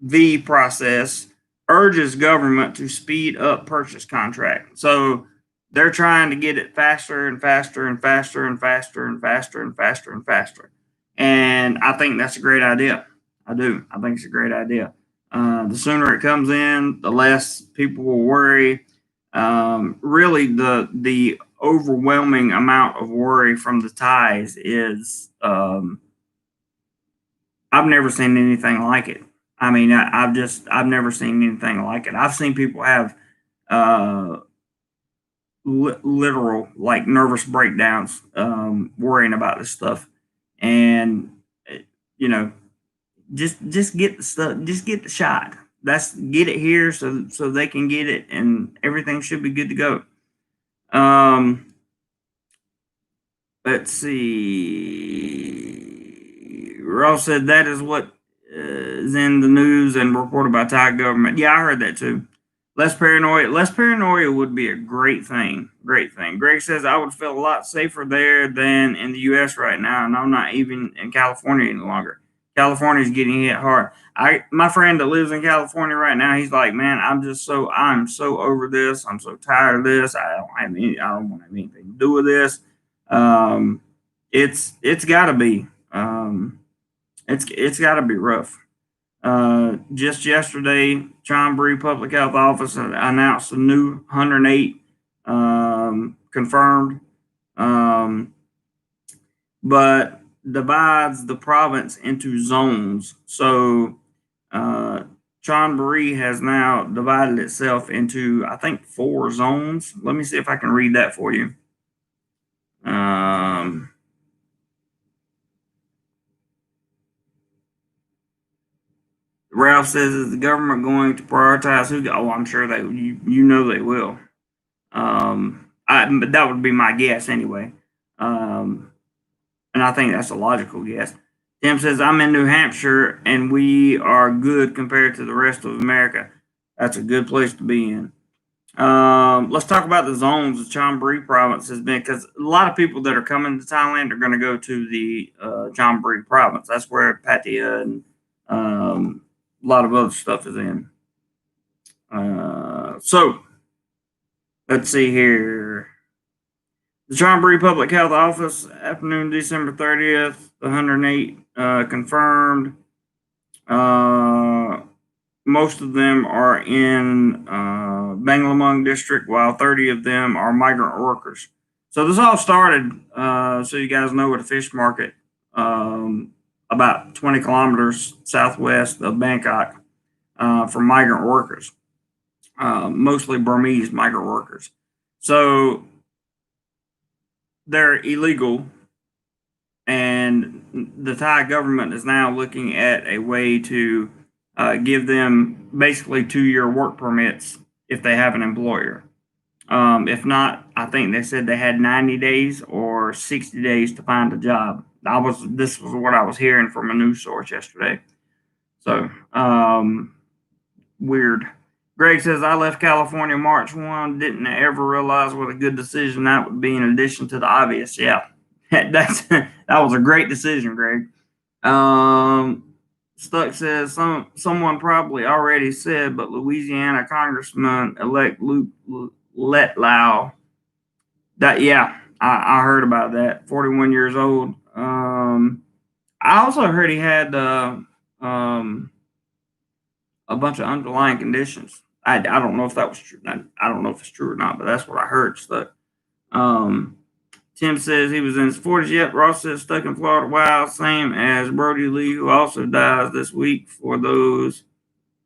V process, urges government to speed up purchase contract. So they're trying to get it faster and faster and faster and faster and faster and faster and faster. And I think that's a great idea. I do. I think it's a great idea. The sooner it comes in, the less people will worry. Really, the overwhelming amount of worry from the Thais is I've never seen anything like it. I mean, I've never seen anything like it. I've seen people have uh, literal like nervous breakdowns worrying about this stuff, and you know, just get the stuff, just get the shot. That's get it here so they can get it, and everything should be good to go. Um, let's see. Ross said that is what is in the news and reported by Thai government. Yeah, I heard that too. Less paranoia. Less paranoia would be a great thing. Great thing. Greg says I would feel a lot safer there than in the U.S. right now, and I'm not even in California any longer. California's getting hit hard. My friend that lives in California right now, he's like, man, I'm so over this. I'm so tired of this. I don't want to have anything to do with this. Um, it's got to be. It's got to be rough. Just yesterday, Chonburi Public Health Office announced a new 108 confirmed, but divides the province into zones. So Chonburi has now divided itself into, I think, 4 zones. Let me see if I can read that for you. Ralph says, is the government going to prioritize who? Oh, I'm sure you know they will. But that would be my guess anyway. And I think that's a logical guess. Tim says, I'm in New Hampshire and we are good compared to the rest of America. That's a good place to be in. Let's talk about the zones of Chonburi province has been, because a lot of people that are coming to Thailand are going to go to the Chonburi province. That's where Pattaya and a lot of other stuff is in. So let's see here. The Chonburi Public Health Office, afternoon, December 30th, 108 confirmed. Most of them are in Banglamung district, while 30 of them are migrant workers. So this all started, so you guys know, at a fish market about 20 kilometers southwest of Bangkok for migrant workers, mostly Burmese migrant workers. So they're illegal, and the Thai government is now looking at a way to give them basically 2-year work permits if they have an employer. If not, I think they said they had 90 days or 60 days to find a job. This was what I was hearing from a news source yesterday. So weird. Greg says, I left California March 1, didn't ever realize what a good decision that would be in addition to the obvious. Yeah, that was a great decision, Greg. Stuck says, someone probably already said, but Louisiana Congressman-elect Luke Letlau, yeah, I heard about that, 41 years old. I also heard he had a bunch of underlying conditions. I don't know if that was true. I don't know if it's true or not, but that's what I heard. Stuck. Tim says he was in his 40s yet. Ross says stuck in Florida. Wow, same as Brody Lee, who also dies this week, for those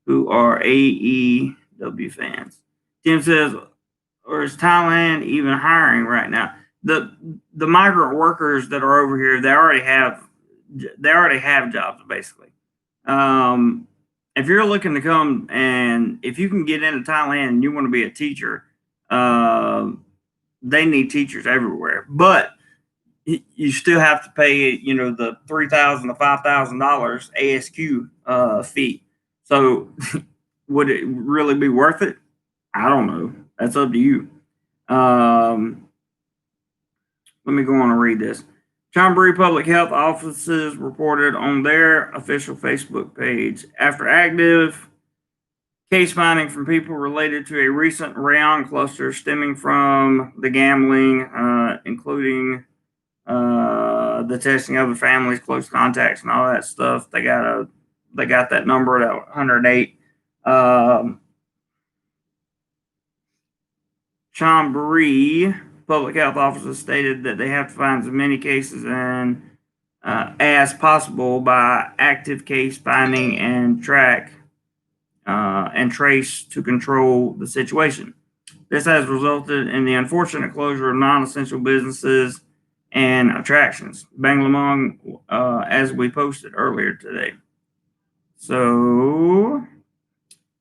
who are AEW fans. Tim says, or is Thailand even hiring right now? The migrant workers that are over here, they already have jobs basically. If you're looking to come, and if you can get into Thailand and you want to be a teacher, they need teachers everywhere. But you still have to pay, the $3,000 to $5,000 ASQ fee. So would it really be worth it? I don't know. That's up to you. Let me go on and read this. Chonburi Public Health Offices reported on their official Facebook page, after active case finding from people related to a recent rayon cluster stemming from the gambling, including the testing of the families, close contacts, and all that stuff. They got they got that number at 108. Chonburi public health officers stated that they have to find as many cases as possible by active case finding and track and trace to control the situation. This has resulted in the unfortunate closure of non-essential businesses and attractions. Banglamong, as we posted earlier today. So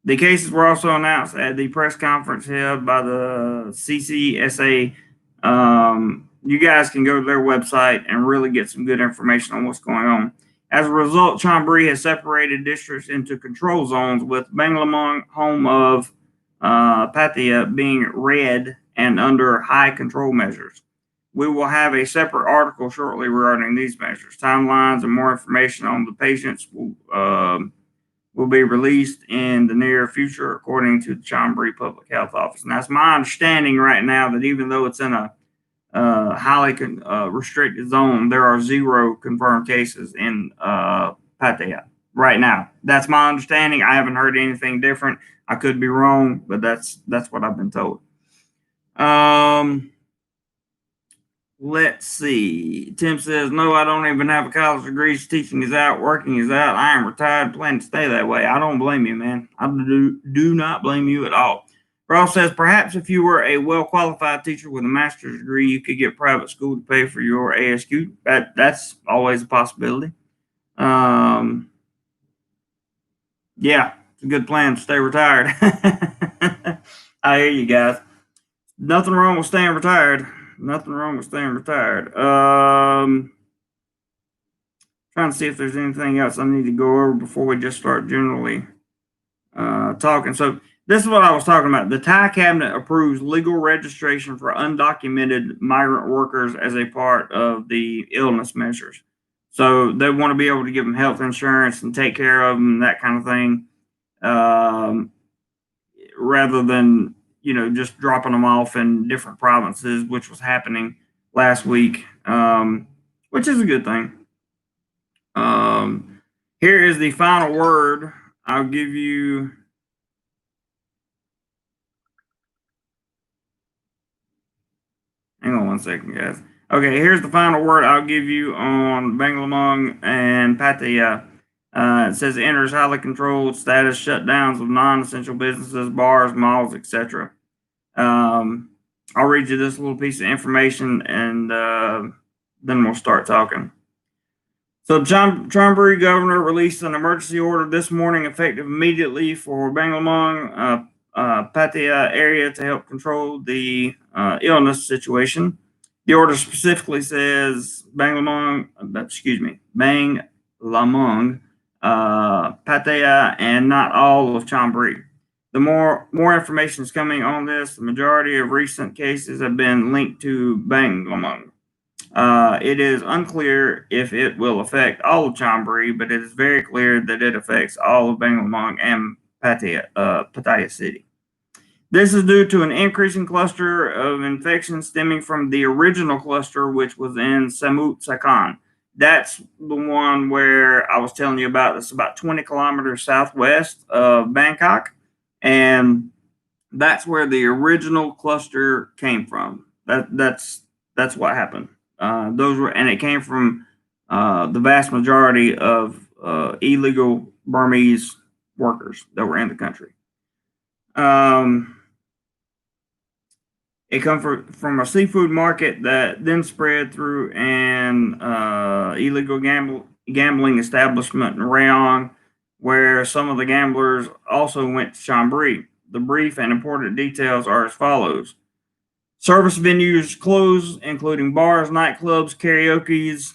the cases were also announced at the press conference held by the CCSA. You guys can go to their website and really get some good information on what's going on. As a result, Chonburi has separated districts into control zones, with Banglamong, home of Pattaya, being red and under high control measures. We will have a separate article shortly regarding these measures. Timelines and more information on the patients will be released in the near future, according to the Chonburi Public Health Office. And that's my understanding right now, that even though it's in a highly restricted zone, there are 0 confirmed cases in Pattaya right now. That's my understanding. I haven't heard anything different. I could be wrong, but that's what I've been told. Let's see. Tim says, no, I don't even have a college degree. Teaching is out, working is out. I am retired, plan to stay that way. I don't blame you, man. I do not blame you at all. Ross says, perhaps if you were a well-qualified teacher with a master's degree, you could get private school to pay for your ASQ. That's always a possibility. Yeah, it's a good plan to stay retired. I hear you guys. Nothing wrong with staying retired. Nothing wrong with staying retired. Trying to see if there's anything else I need to go over before we just start generally talking. So this is what I was talking about. The Thai cabinet approves legal registration for undocumented migrant workers as a part of the illness measures. So they want to be able to give them health insurance and take care of them, that kind of thing, rather than just dropping them off in different provinces, which was happening last week, which is a good thing. Here is the final word. I'll give you. Hang on one second, guys. Okay, here's the final word I'll give you on Banglamong and Pattaya. It says enters highly controlled status, shutdowns of non-essential businesses, bars, malls, etc. I'll read you this little piece of information, and then we'll start talking. So, Chonburi governor released an emergency order this morning, effective immediately for Banglamong, Pattaya area, to help control the illness situation. The order specifically says Banglamong, Pattaya, and not all of Chonburi. The more information is coming on this. The majority of recent cases have been linked to Banglamong. It is unclear if it will affect all of Chonburi, but it is very clear that it affects all of Banglamong and Pattaya City. This is due to an increasing cluster of infections stemming from the original cluster, which was in Samut Sakhon. That's the one where I was telling you about. It's about 20 kilometers southwest of Bangkok, and that's where the original cluster came from. That's what happened. And it came from the vast majority of illegal Burmese workers that were in the country. It comes from a seafood market that then spread through an illegal gambling establishment in Rayong, where some of the gamblers also went to Chonburi. The brief and important details are as follows. Service venues closed, including bars, nightclubs, karaoke's,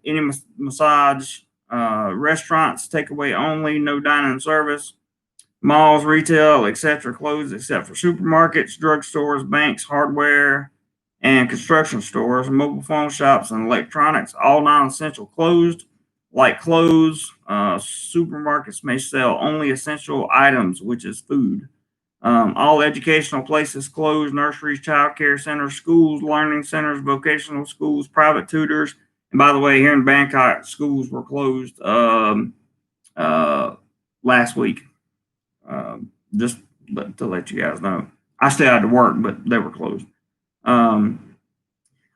any massage, restaurants, takeaway only, no dining service. Malls, retail, etc. closed except for supermarkets, drugstores, banks, hardware, and construction stores, mobile phone shops, and electronics. All non-essential closed, like clothes. Supermarkets may sell only essential items, which is food. All educational places closed: nurseries, child care centers, schools, learning centers, vocational schools, private tutors. And by the way, here in Bangkok, schools were closed last week. Just to let you guys know, I still had to work, but they were closed.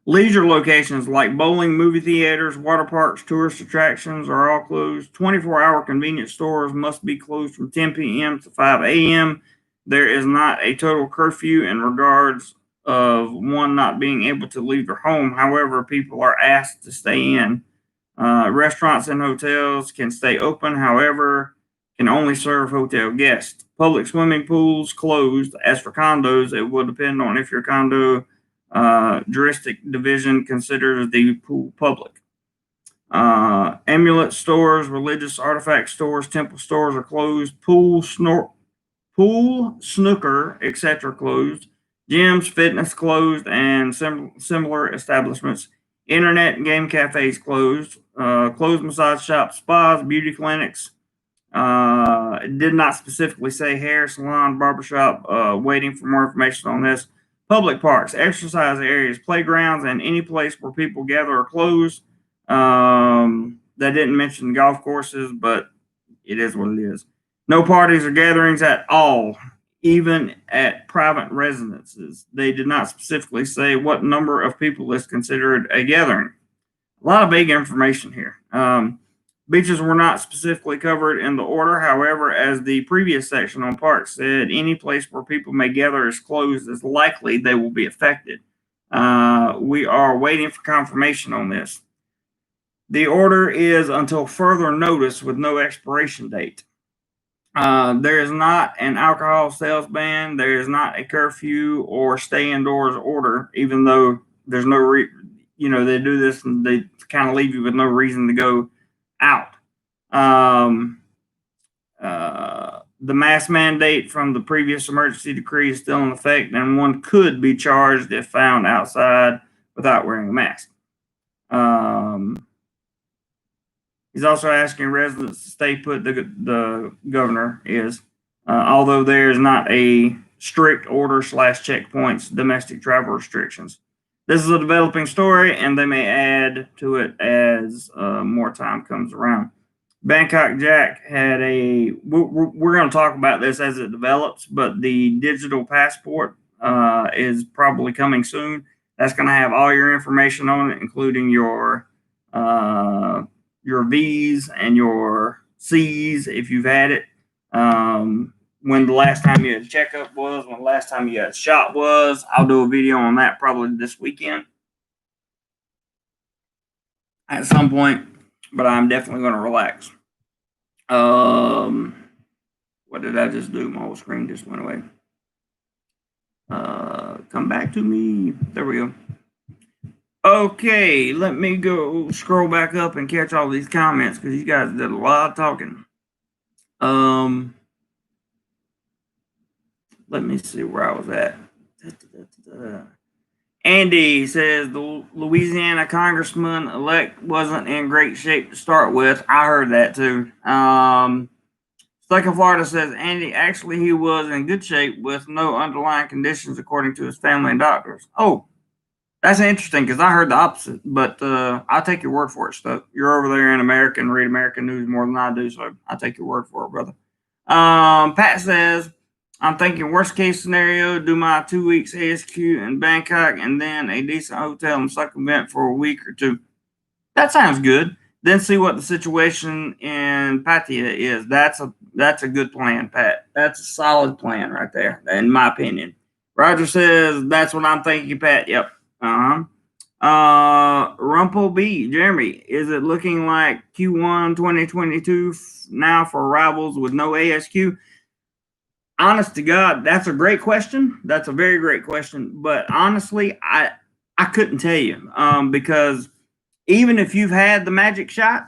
Leisure locations like bowling, movie theaters, water parks, tourist attractions are all closed. 24-hour convenience stores must be closed from 10 p.m. to 5 a.m. There is not a total curfew in regards of one not being able to leave their home. However, people are asked to stay in. Restaurants and hotels can stay open, however, can only serve hotel guests. Public swimming pools closed. As for condos, it will depend on if your condo juristic division considers the pool public. Amulet stores, religious artifact stores, temple stores are closed. Pool, snooker, etc. closed. Gyms, fitness closed, and similar establishments. Internet and game cafes closed. Closed massage shops, spas, beauty clinics. It did not specifically say hair salon, barbershop. Waiting for more information on this. Public parks, exercise areas, playgrounds, and any place where people gather are closed. They didn't mention golf courses, but it is what it is. No parties or gatherings at all, even at private residences. They did not specifically say what number of people is considered a gathering. A lot of big information here. Beaches were not specifically covered in the order. However, as the previous section on parks said, any place where people may gather is closed, is likely they will be affected. We are waiting for confirmation on this. The order is until further notice with no expiration date. There is not an alcohol sales ban. There is not a curfew or stay indoors order, even though there's no they do this and they kind of leave you with no reason to go out. The mask mandate from the previous emergency decree is still in effect, and one could be charged if found outside without wearing a mask. He's also asking residents to stay put. The governor is, although there is not a strict order / checkpoints, domestic travel restrictions. This is a developing story, and they may add to it as more time comes around. Bangkok Jack had we're going to talk about this as it develops, but the digital passport is probably coming soon. That's going to have all your information on it, including your V's and your C's if you've had it. When the last time you had a checkup was, when the last time you had a shot was. I'll do a video on that probably this weekend at some point, but I'm definitely going to relax. What did I just do? My whole screen just went away. Come back to me. There we go. Okay, let me go scroll back up and catch all these comments because you guys did a lot of talking. Let me see where I was at. Andy says the Louisiana congressman-elect wasn't in great shape to start with. I heard that too. Stuck in Florida says, Andy, actually he was in good shape with no underlying conditions according to his family and doctors. Oh, that's interesting because I heard the opposite, but I'll take your word for it, Stuck. You're over there in America and read American news more than I do, so I'll take your word for it, brother. Pat says, I'm thinking worst case scenario, do my 2 weeks ASQ in Bangkok and then a decent hotel in Succumvent for a week or two. That sounds good. Then see what the situation in Pattaya is. That's a good plan, Pat. That's a solid plan right there, in my opinion. Roger says, that's what I'm thinking, Pat. Yep. Rumple B, Jeremy, is it looking like Q1 2022 now for arrivals with no ASQ? Honest to God, that's a great question. That's a very great question. But honestly, I couldn't tell you because even if you've had the magic shot,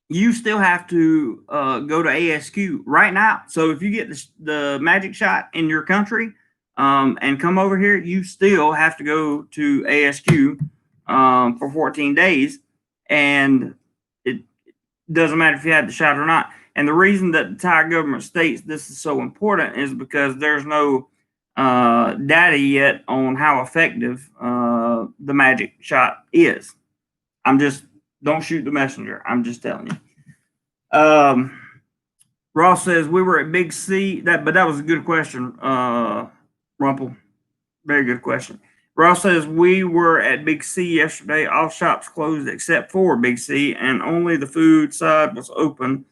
you still have to go to ASQ right now. So if you get the magic shot in your country and come over here, you still have to go to ASQ for 14 days. And it doesn't matter if you had the shot or not. And the reason that the Thai government states this is so important is because there's no data yet on how effective the magic shot is. Don't shoot the messenger. I'm just telling you. Ross says we were at Big C. But that was a good question, Rumple. Very good question. Ross says we were at Big C yesterday. All shops closed except for Big C, and only the food side was open.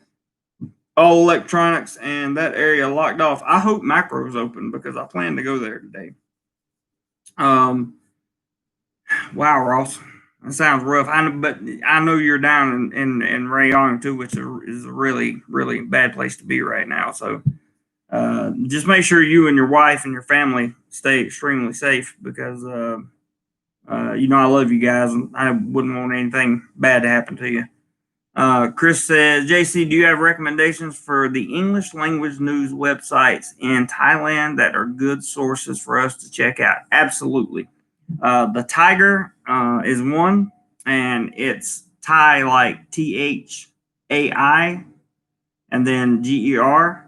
All electronics and that area locked off. I hope Macro's open because I plan to go there today. Wow, Ross, that sounds rough. But I know you're down in Rayong too, which is a really really bad place to be right now. So just make sure you and your wife and your family stay extremely safe because I love you guys and I wouldn't want anything bad to happen to you. Chris says, JC, do you have recommendations for the English language news websites in Thailand that are good sources for us to check out? Absolutely. The Tiger is one, and it's Thai like THAI and then GER.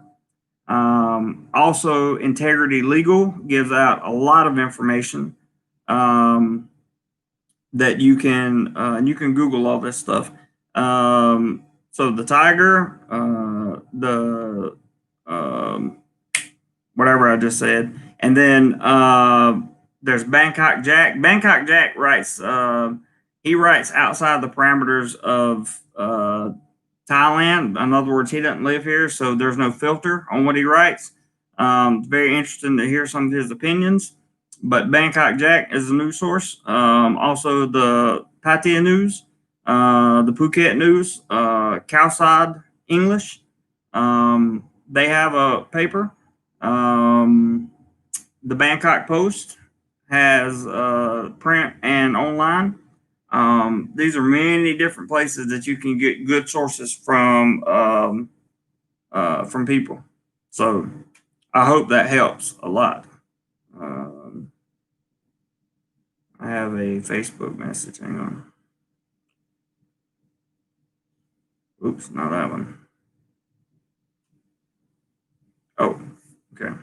Also, Integrity Legal gives out a lot of information that you can Google all this stuff. So the Tiger, the whatever I just said, and then there's Bangkok Jack. Bangkok Jack writes. He writes outside the parameters of Thailand. In other words, he doesn't live here, so there's no filter on what he writes. Very interesting to hear some of his opinions. But Bangkok Jack is a news source. Also, the Pattaya News, the Phuket News, Khalsad English. They have a paper. The Bangkok Post has print and online. These are many different places that you can get good sources from people. So I hope that helps a lot. I have a Facebook message. Hang on. Oops, not that one. Oh, okay.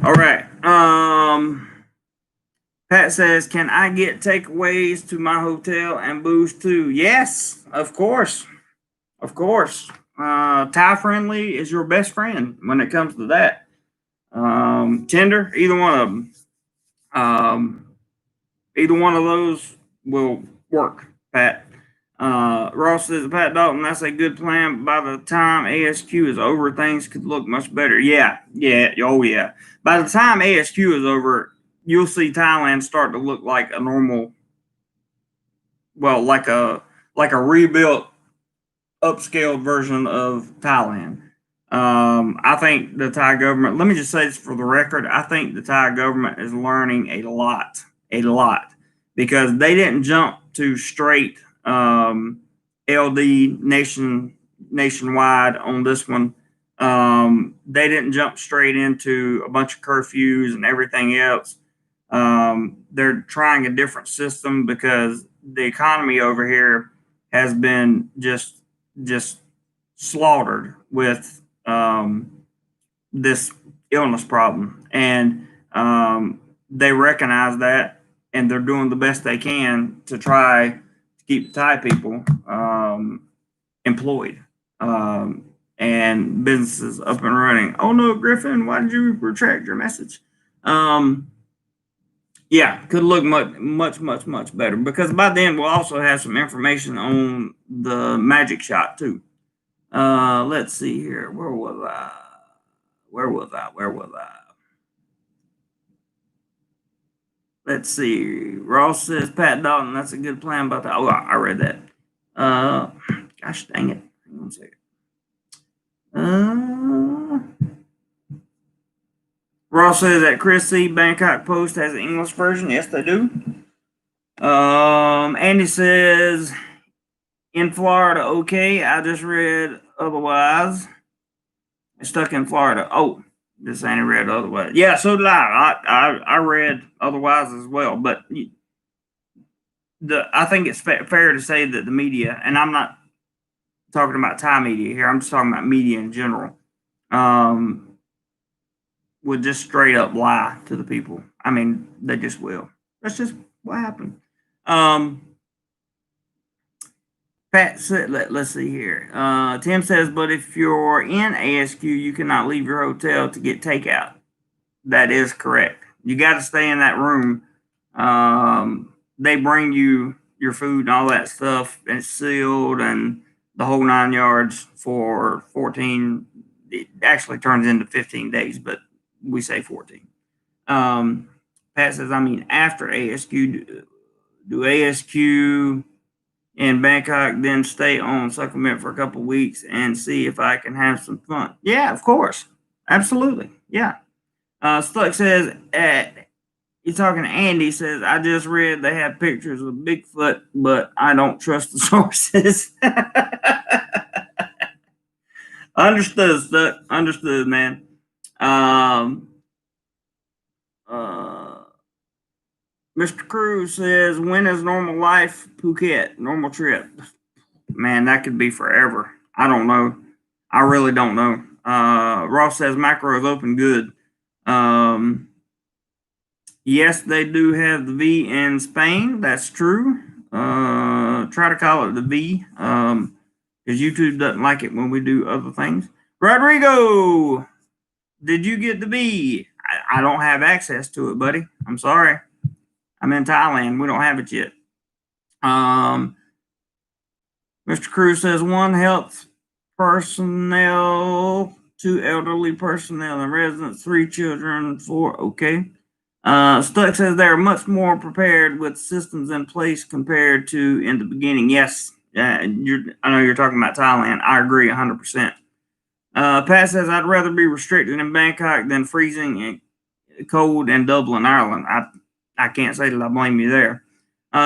All right. Pat says, can I get takeaways to my hotel and booze too? Yes, of course. Of course. Thai friendly is your best friend when it comes to that. Tinder, either one of them. Either one of those will work, Pat. Ross says, Pat Dalton, that's a good plan. By the time ASQ is over, things could look much better. Yeah. Oh, yeah. By the time ASQ is over, you'll see Thailand start to look like a normal, well, like a rebuilt, upscaled version of Thailand. I think the Thai government, let me just say this for the record, I think the Thai government is learning a lot, because they didn't jump to straight LD nationwide on this one. They didn't jump straight into a bunch of curfews and everything else. They're trying a different system because the economy over here has been just slaughtered with this illness problem, and they recognize that, and they're doing the best they can to try to keep Thai people employed and businesses up and running. Oh no, Griffin, why did you retract your message? Yeah, could look much better, because by then we'll also have some information on the magic shot too. Let's see here. Where was I? Let's see. Ross says, Pat Dalton, that's a good plan about that. Oh, I read that. Gosh dang it. Hang on a second. Ross says that Chris C. Bangkok Post has an English version. Yes, they do. Andy says, in Florida, okay. I just read otherwise. Stuck in Florida. Oh, this ain't read otherwise. Yeah, so did I. I read otherwise as well. But I think it's fair to say that the media, and I'm not talking about Thai media here, I'm just talking about media in general, would just straight up lie to the people. I mean, they just will. That's just what happened. Pat said, let's see here. Tim says, but if you're in ASQ, you cannot leave your hotel to get takeout. That is correct. You got to stay in that room. They bring you your food and all that stuff, and it's sealed and the whole 9 yards for 14. It actually turns into 15 days, but we say 14. Pat says, I mean, after ASQ, do ASQ in Bangkok, then stay on supplement for a couple of weeks and see if I can have some fun. Yeah, of course. Absolutely. Yeah. Stuck says, you're talking to Andy, says, I just read they have pictures of Bigfoot, but I don't trust the sources. Understood, Stuck. Understood, man. Mr. Cruz says, when is normal life Phuket? Normal trip? Man, that could be forever. I don't know. I really don't know. Ross says macro is open good. Yes, they do have the V in Spain. That's true. Try to call it the V, because YouTube doesn't like it when we do other things. Rodrigo, did you get the V? I don't have access to it, buddy. I'm sorry. I'm in Thailand. We don't have it yet. Mr. Cruz says 1 health personnel, 2 elderly personnel and residents, 3 children, 4. Okay. Stuck says they're much more prepared with systems in place compared to in the beginning. Yes. I know you're talking about Thailand. I agree 100%. Pat says I'd rather be restricted in Bangkok than freezing and cold in Dublin, Ireland. I can't say that I blame you there.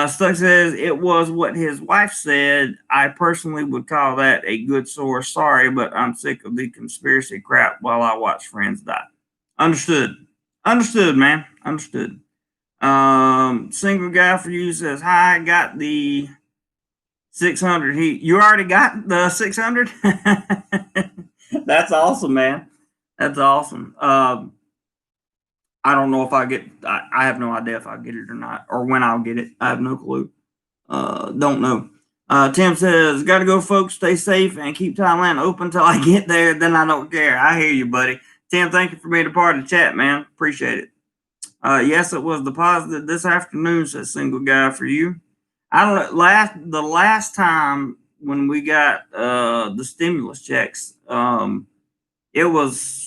Stuck says it was what his wife said. I personally would call that a good source. Sorry, but I'm sick of the conspiracy crap while I watch friends die. Understood. Understood, man. Understood. Single guy for you says, hi, got the 600. You already got the 600? That's awesome, man. That's awesome. I don't know if I get. I have no idea if I get it or not, or when I'll get it. I have no clue. Don't know. Tim says, "Got to go, folks. Stay safe and keep Thailand open till I get there. Then I don't care." I hear you, buddy. Tim, thank you for being a part of the chat, man. Appreciate it. Yes, it was deposited this afternoon. Says single guy for you. I don't know. The last time when we got the stimulus checks, it was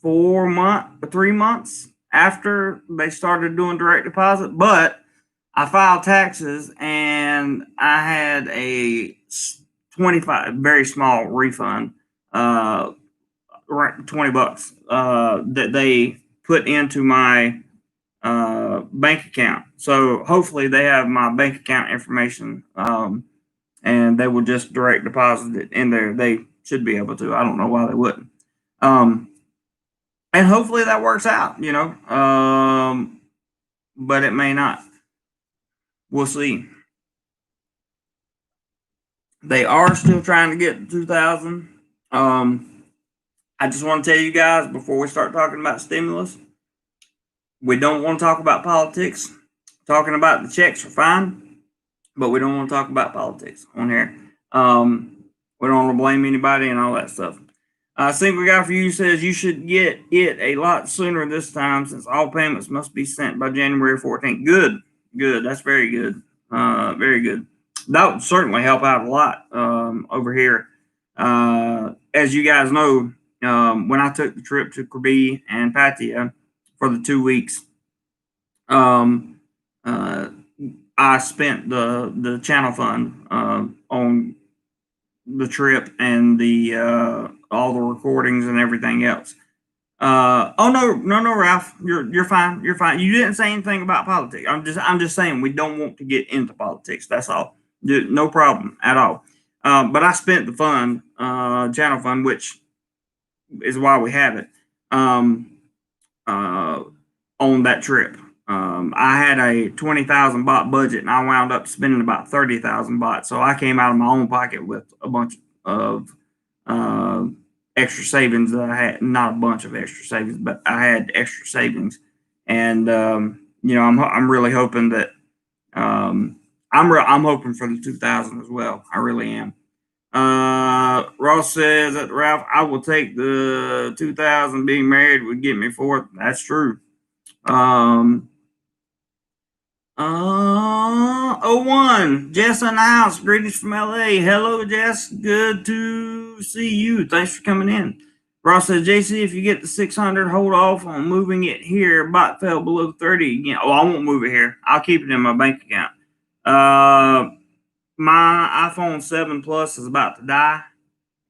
3 months after they started doing direct deposit, but I filed taxes and I had a 25 very small refund, $20 that they put into my bank account. So hopefully they have my bank account information, and they will just direct deposit it in there. They should be able to. I don't know why they wouldn't. And hopefully that works out, but it may not. We'll see. They are still trying to get 2,000. I just want to tell you guys before we start talking about stimulus, we don't want to talk about politics. Talking about the checks are fine, but we don't want to talk about politics on here. We don't want to blame anybody and all that stuff. Single guy for you says you should get it a lot sooner this time since all payments must be sent by January 14th. Good. That's very good. Very good. That would certainly help out a lot over here. As you guys know, when I took the trip to Krabi and Pattaya for the 2 weeks, I spent the channel fund on the trip and the all the recordings and everything else. No, Ralph, you're fine. You're fine. You didn't say anything about politics. I'm just saying we don't want to get into politics. That's all. No problem at all. But I spent the fund, channel fund, which is why we have it, on that trip. I had a 20,000 baht budget, and I wound up spending about 30,000 baht. So I came out of my own pocket with a bunch of extra savings that I had. Not a bunch of extra savings, but I had extra savings, and I'm really hoping that I'm hoping for the 2000 as well. I really am. Ross says that Ralph, I will take the 2000. Being married would get me for it. That's true. Um, 01, Jess in the house. Greetings from LA. Hello, Jess. Good to see you. Thanks for coming in. Ross says, JC, if you get the 600, hold off on moving it here. Bot fell below 30 again. Oh, I won't move it here. I'll keep it in my bank account. My iPhone 7 Plus is about to die,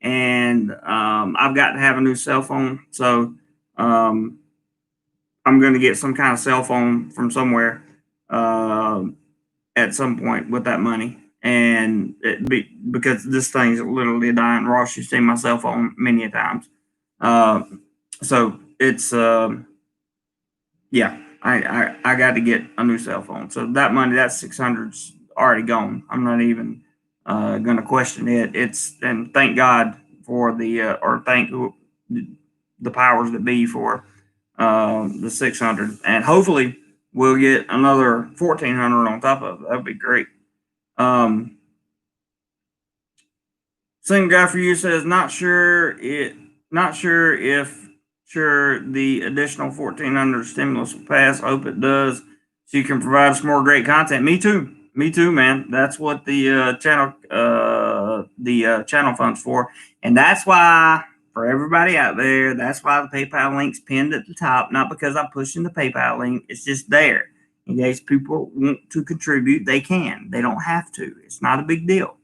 and I've got to have a new cell phone. So I'm going to get some kind of cell phone from somewhere at some point with that money. And because this thing's literally dying. Ross, you've seen my cell phone many a times. So it's yeah, I got to get a new cell phone. So that money, that 600's already gone. I'm not even going to question it. And thank God for or thank the powers that be for the 600, and hopefully we'll get another 1400 on top of it. That'd be great. Same guy for you says not sure if the additional 1400 stimulus will pass. I hope it does, so you can provide us more great content. Me too, man. That's what the channel fund's for, and that's why, for everybody out there, that's why the PayPal link's pinned at the top. Not because I'm pushing the PayPal link; it's just there in case people want to contribute. They can. They don't have to. It's not a big deal.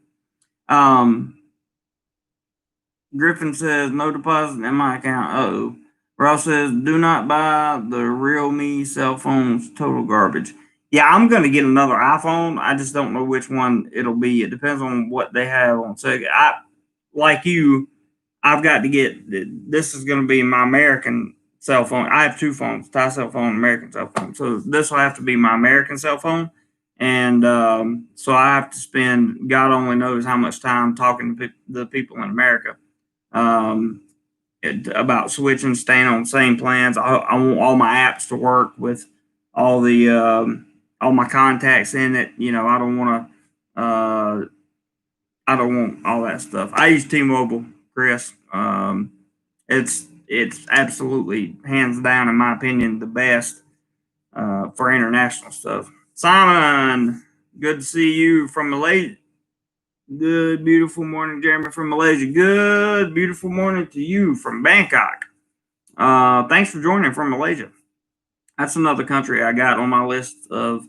Griffin says, no deposit in my account. Uh-oh. Ross says, do not buy the Realme cell phones. Total garbage. Yeah, I'm going to get another iPhone. I just don't know which one it'll be. It depends on what they have on sale. Like you, I've got to get, this is going to be my American cell phone. I have two phones, Thai cell phone, American cell phone. So this will have to be my American cell phone. And so I have to spend, God only knows how much time talking to the people in America about switching, staying on the same plans. I want all my apps to work with all my contacts in it. You know, I don't want all that stuff. I use T-Mobile, Chris. It's absolutely hands down, in my opinion, the best for international stuff. Simon, good to see you from Malaysia. Good, beautiful morning, Jeremy from Malaysia. Good, beautiful morning to you from Bangkok. Thanks for joining from Malaysia. That's another country I got on my list of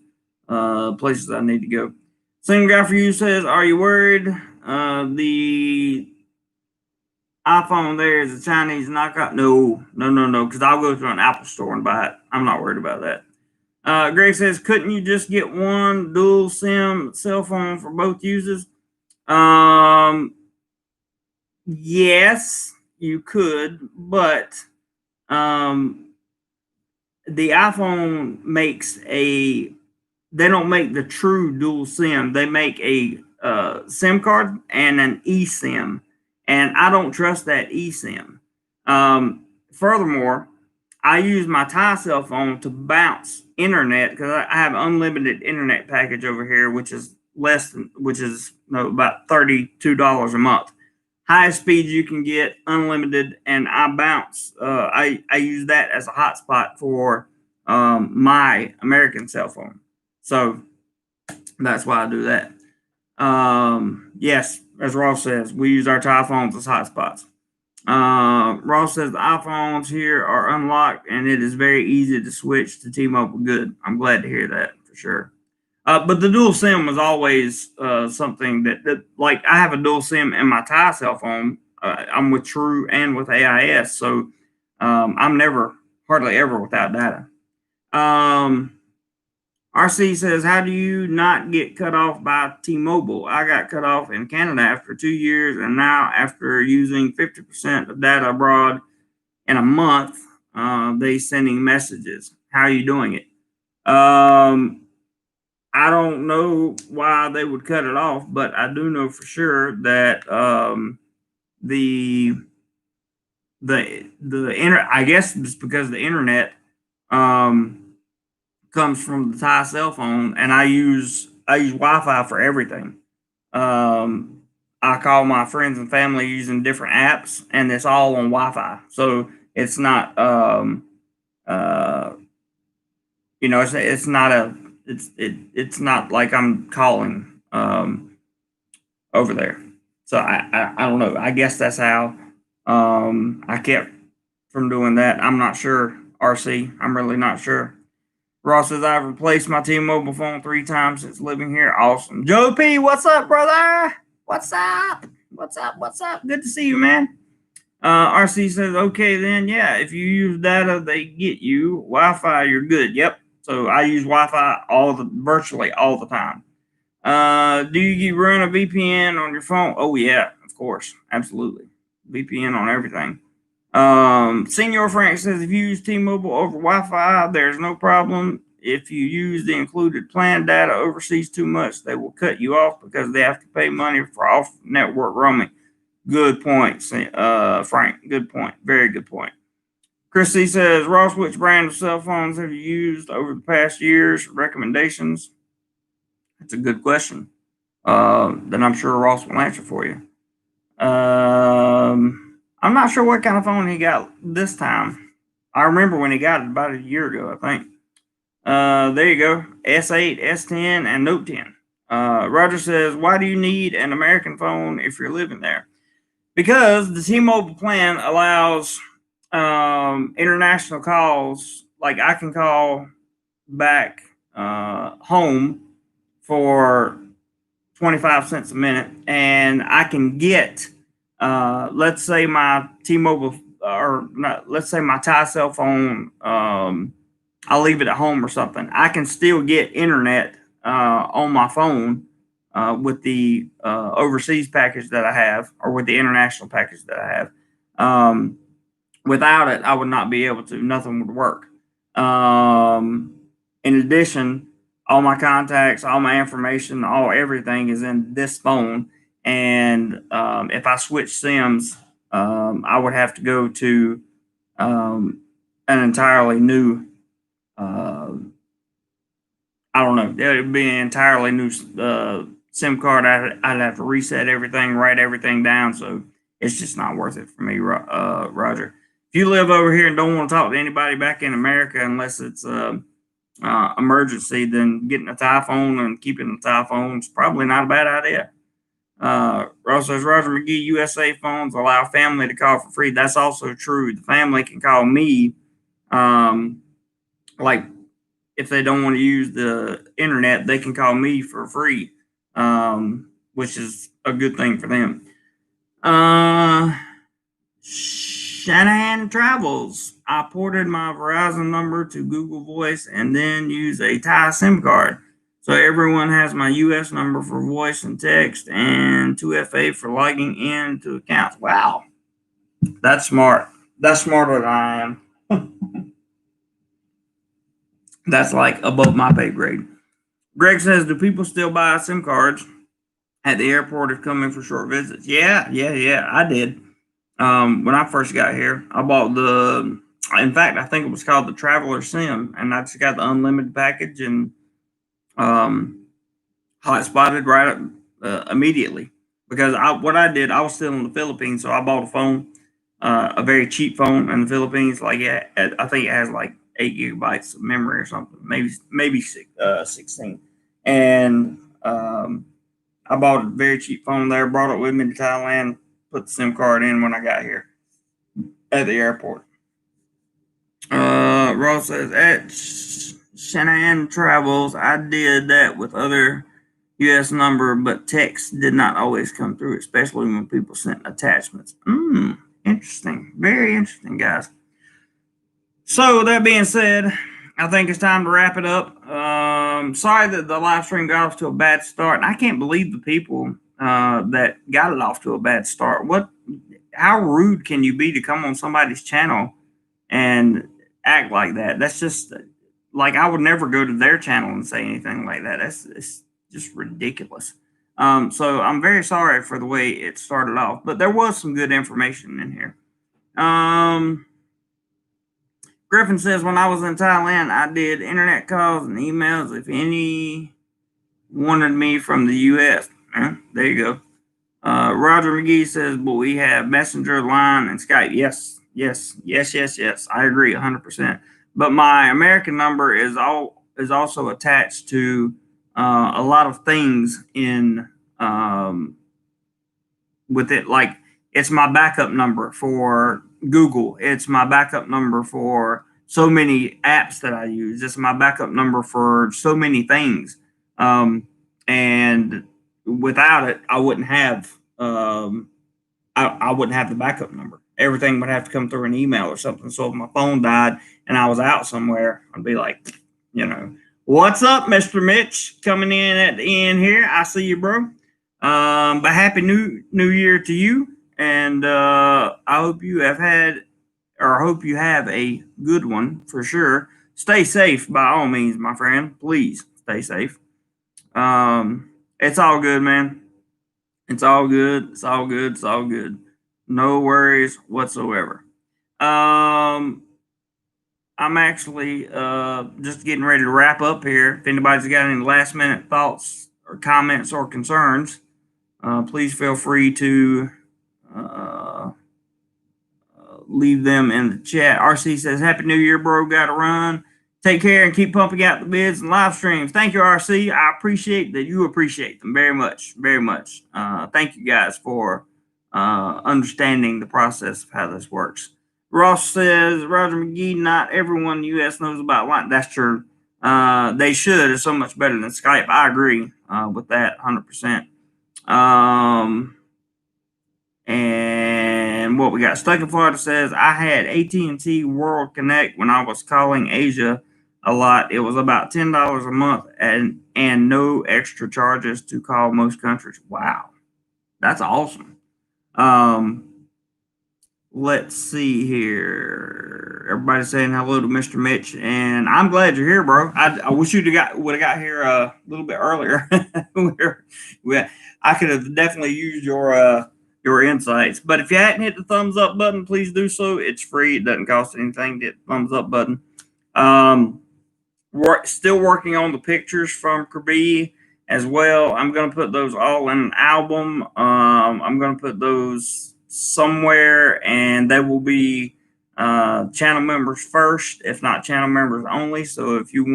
places I need to go. Same guy for you says, are you worried? The iPhone there is a Chinese knockoff? No, because I'll go to an Apple store and buy it. I'm not worried about that. Greg says, couldn't you just get one dual SIM cell phone for both users? Yes, you could, but the iPhone they don't make the true dual SIM. They make a SIM card and an eSIM, and I don't trust that eSIM. Furthermore, I use my Thai cell phone to bounce internet because I have unlimited internet package over here, which is about $32 a month. Highest speed you can get, unlimited, and I bounce. I use that as a hotspot for my American cell phone. So that's why I do that. Yes, as Ross says, we use our Thai phones as hotspots. Ross says the iPhones here are unlocked and it is very easy to switch to T-Mobile. Good. I'm glad to hear that for sure. But the dual SIM was always something that like I have a dual SIM in my Thai cell phone. I'm with True and with AIS, so I'm hardly ever without data. RC says, how do you not get cut off by T-Mobile? I got cut off in Canada after 2 years, and now after using 50% of data abroad in a month, they sending messages. How are you doing it? I don't know why they would cut it off, but I do know for sure that the internet, I guess it's because the internet comes from the Thai cell phone, and I use I use Wi-Fi for everything. I call my friends and family using different apps, and it's all on Wi-Fi. So it's not, uh, it's not it's not like I'm calling over there. So I don't know. I guess that's how I kept from doing that. I'm not sure, RC. I'm really not sure. Ross says I've replaced my T-Mobile phone 3 times since living here. Awesome. Joe P, what's up, brother? What's up? What's up? What's up? Good to see you, man. RC says, okay, then, yeah, if you use data, they get you. Wi-Fi, you're good. Yep. So I use Wi-Fi virtually all the time. Do you run a VPN on your phone? Oh, yeah, of course. Absolutely. VPN on everything. Senior Frank says if you use T-Mobile over Wi-Fi, there's no problem. If you use the included plan data overseas too much, they will cut you off because they have to pay money for off-network roaming. Good point, Frank. Good point. Very good point. Christy says, Ross, which brand of cell phones have you used over the past years? Recommendations? That's a good question. Then I'm sure Ross will answer for you. I'm not sure what kind of phone he got this time. I remember when he got it about a year ago, I think. There you go. S8, S10, and Note 10. Roger says, why do you need an American phone if you're living there? Because the T-Mobile plan allows international calls. Like I can call back home for 25 cents a minute, and I can get, let's say my T-Mobile, or not, let's say my Thai cell phone, I'll leave it at home or something. I can still get internet on my phone with the overseas package that I have, or with the international package that I have. Without it, I would not be able to. Nothing would work. In addition, all my contacts, all my information, everything is in this phone. And if I switch SIMs, I would have to go to an entirely new. I don't know. It would be an entirely new SIM card. I'd have to reset everything, write everything down. So it's just not worth it for me, Roger. If you live over here and don't want to talk to anybody back in America unless it's emergency, then getting a Thai phone and keeping a Thai phone is probably not a bad idea. Ross says, Roger McGee, USA phones allow family to call for free. That's also true. The family can call me, like if they don't want to use the internet, they can call me for free, which is a good thing for them. Shanahan Travels. I ported my Verizon number to Google Voice and then use a Thai SIM card. So everyone has my US number for voice and text and 2FA for logging in to accounts. Wow. That's smart. That's smarter than I am. That's like above my pay grade. Greg says, do people still buy SIM cards at the airport if coming for short visits? Yeah, I did. When I first got here, I bought in fact, I think it was called the Traveler SIM, and I just got the unlimited package and hotspotted right immediately. Because what I did, I was still in the Philippines, so I bought a phone, a very cheap phone in the Philippines. Like I think it has like 8 gigabytes of memory or something, maybe 16. And I bought a very cheap phone there, brought it with me to Thailand, put the SIM card in when I got here at the airport. Ross says, at Shanahan Travels, I did that with other U.S. number, but text did not always come through, especially when people sent attachments. Interesting. Very interesting, guys. So, that being said, I think it's time to wrap it up. Sorry that the live stream got off to a bad start. And I can't believe the people that got it off to a bad start. How rude can you be to come on somebody's channel and act like that? That's just like, I would never go to their channel and say anything like that. It's just ridiculous. So I'm very sorry for the way it started off, but there was some good information in here. Griffin says, when I was in Thailand, I did internet calls and emails. If any wanted me from the U.S. There you go. Roger McGee says, but we have Messenger, Line, and Skype. Yes, yes, yes, yes, yes. I agree 100%. But my American number is also attached to a lot of things in with it. Like it's my backup number for Google. It's my backup number for so many apps that I use. It's my backup number for so many things. And without it, I wouldn't have I wouldn't have the backup number. Everything would have to come through an email or something. So if my phone died and I was out somewhere, I'd be like, what's up, Mr. Mitch? Coming in at the end here. I see you, bro. But happy new year to you. And I hope you have a good one for sure. Stay safe by all means, my friend. Please stay safe. It's all good, man. It's all good. It's all good. It's all good. No worries whatsoever. I'm actually just getting ready to wrap up here. If anybody's got any last minute thoughts or comments or concerns, please feel free to leave them in the chat. RC says, Happy New Year, bro. Gotta run. Take care and keep pumping out the vids and live streams. Thank you, RC. I appreciate that you appreciate them very much, very much. Thank you guys for understanding the process of how this works. Ross says, Roger McGee, not everyone in the U.S. knows about Line. That's true. They should. It's so much better than Skype. I agree with that 100%. And what we got? Stuck in Florida says, I had AT&T World Connect when I was calling Asia a lot. It was about $10 a month and no extra charges to call most countries. Wow. That's awesome. Let's see here. Everybody's saying hello to Mr. Mitch, and I'm glad you're here, bro. I wish would have got here a little bit earlier. I could have definitely used your insights. But if you hadn't hit the thumbs up button, please do so. It's free. It doesn't cost anything to hit the thumbs up button. We're still working on the pictures from Krabi as well. I'm going to put those all in an album. I'm going to put those somewhere, and they will be channel members first, if not channel members only. So if you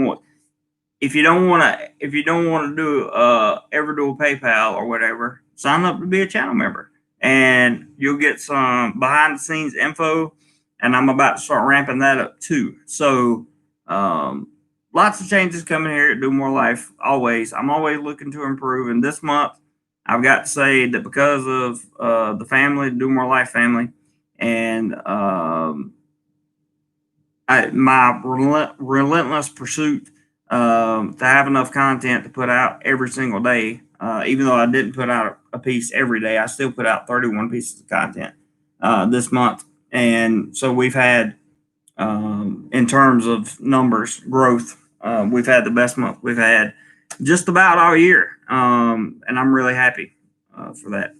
don't want to do ever do a PayPal or whatever, sign up to be a channel member, and you'll get some behind the scenes info. And I'm about to start ramping that up too. So lots of changes coming here at DoMoreLife. I'm always looking to improve. And this month, I've got to say that because of the family, the DoMoreLife family, and my relentless pursuit to have enough content to put out every single day. Even though I didn't put out a piece every day, I still put out 31 pieces of content this month. And so we've had, in terms of numbers growth, we've had the best month we've had just about all year. And I'm really happy for that.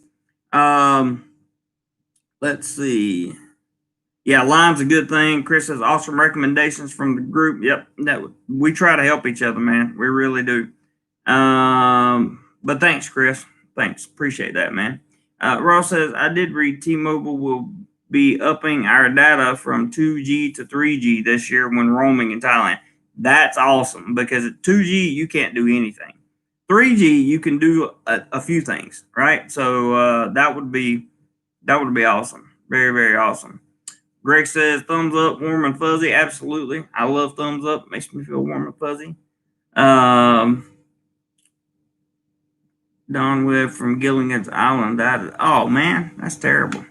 Let's see. Yeah, Lime's a good thing. Chris has awesome recommendations from the group. Yep, we try to help each other, man. We really do. But thanks, Chris. Thanks. Appreciate that, man. Ross says, I did read T-Mobile will be upping our data from 2G to 3G this year when roaming in Thailand. That's awesome, because at 2G, you can't do anything. 3G, you can do a few things, right? So that would be awesome. Very, very awesome. Greg says, thumbs up, warm and fuzzy. Absolutely. I love thumbs up. Makes me feel warm and fuzzy. Don Webb from Gilligan's Island. Oh, man, that's terrible.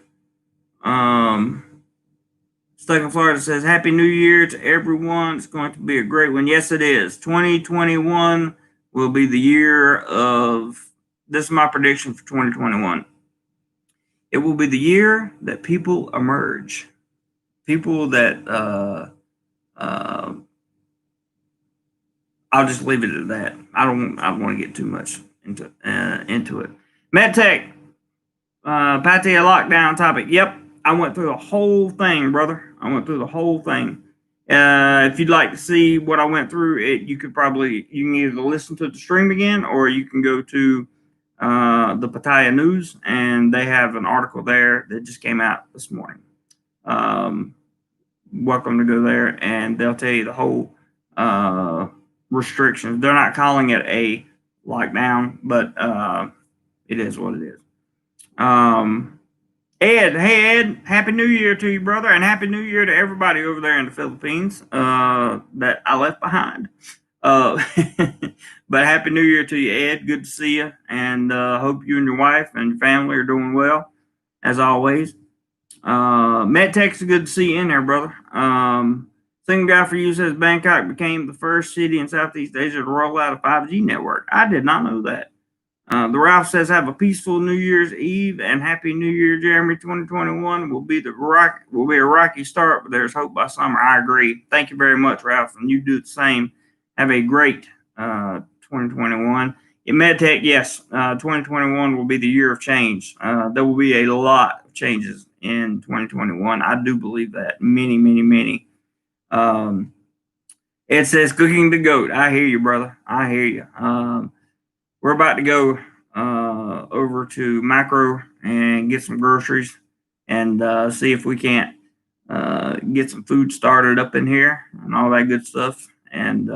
Stuck in Florida says, Happy New Year to everyone. It's going to be a great one. Yes, it is. 2021 will be the year of, this is my prediction for 2021. It will be the year that people emerge. People that, I'll just leave it at that. I don't want to get too much into it. MedTech, Pattaya lockdown topic. Yep, I went through the whole thing, brother. I went through the whole thing. If you'd like to see what I went through, you can either listen to the stream again, or you can go to the Pattaya News, and they have an article there that just came out this morning. Welcome to go there, and they'll tell you the whole restrictions. They're not calling it a lockdown, but it is what it is. Ed, hey Ed, Happy New Year to you, brother, and Happy New Year to everybody over there in the Philippines that I left behind. But Happy New Year to you, Ed. Good to see you, and hope you and your wife and your family are doing well, as always. MedTech's good to see you in there, brother. Single guy for you says Bangkok became the first city in Southeast Asia to roll out a 5G network. I did not know that. The Ralph says, have a peaceful New Year's Eve and Happy New Year, Jeremy. 2021 will be a rocky start, but there's hope by summer. I agree. Thank you very much, Ralph, and you do the same. Have a great 2021. In MedTech, yes, 2021 will be the year of change. There will be a lot of changes in 2021. I do believe that. Many, many, many. It says cooking the goat. I hear you, brother. I hear you. We're about to go over to Macro and get some groceries and see if we can't get some food started up in here and all that good stuff. And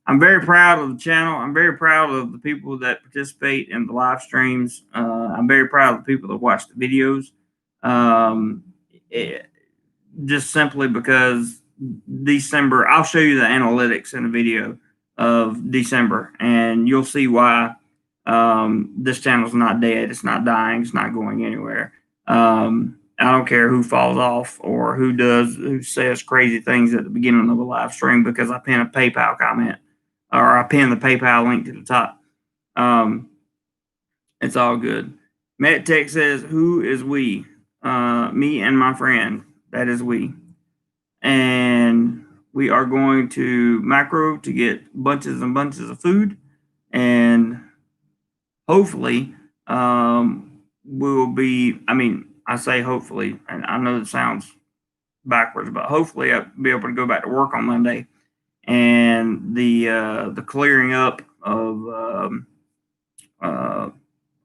I'm very proud of the channel. I'm very proud of the people that participate in the live streams. I'm very proud of the people that watch the videos. Just simply because December, I'll show you the analytics in a video of December, and you'll see why this channel's not dead. It's not dying. It's not going anywhere. I don't care who falls off or who says crazy things at the beginning of a live stream, because I pin a PayPal comment or I pin the PayPal link to the top. It's all good. MedTech says, who is we? Me and my friend. That is we. And we are going to Macro to get bunches and bunches of food, and hopefully we'll be, I say hopefully, and I know it sounds backwards, but hopefully I'll be able to go back to work on Monday, and the clearing up of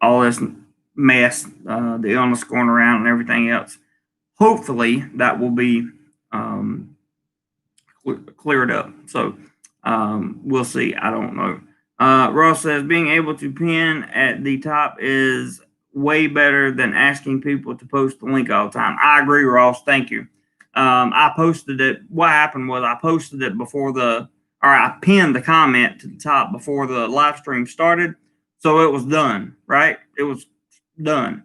all this mess, the illness going around and everything else, hopefully that will be cleared up. So we'll see. I don't know. Ross says being able to pin at the top is way better than asking people to post the link all the time. I agree, Ross. Thank you. I posted it. What happened was I posted it I pinned the comment to the top before the live stream started. So it was done, right? It was done.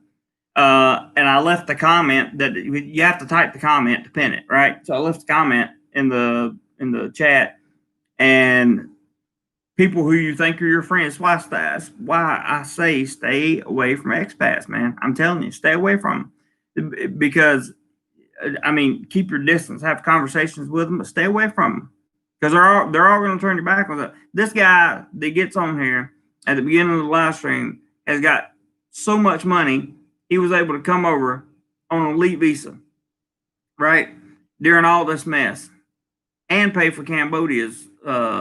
And I left the comment that you have to type the comment to pin it, right? So I left the comment in the chat, and people who you think are your friends, why I say stay away from expats, man. I'm telling you, stay away from them, because keep your distance, have conversations with them, but stay away from them, because they're all going to turn your back on it. This guy that gets on here at the beginning of the live stream has got so much money, he was able to come over on an elite visa, right, during all this mess, and pay for Cambodia's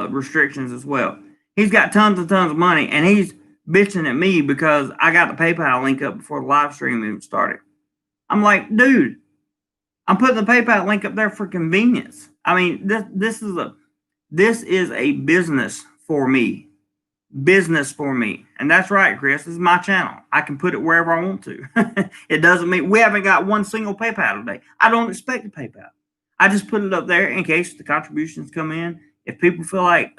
restrictions as well. He's got tons and tons of money, and he's bitching at me because I got the PayPal link up before the live stream even started. I'm like, dude, I'm putting the PayPal link up there for convenience. This is a business for me. Business for me. And that's right, Chris. This is my channel. I can put it wherever I want to. It doesn't mean we haven't got one single PayPal today. I don't expect a PayPal. I just put it up there in case the contributions come in. If people feel like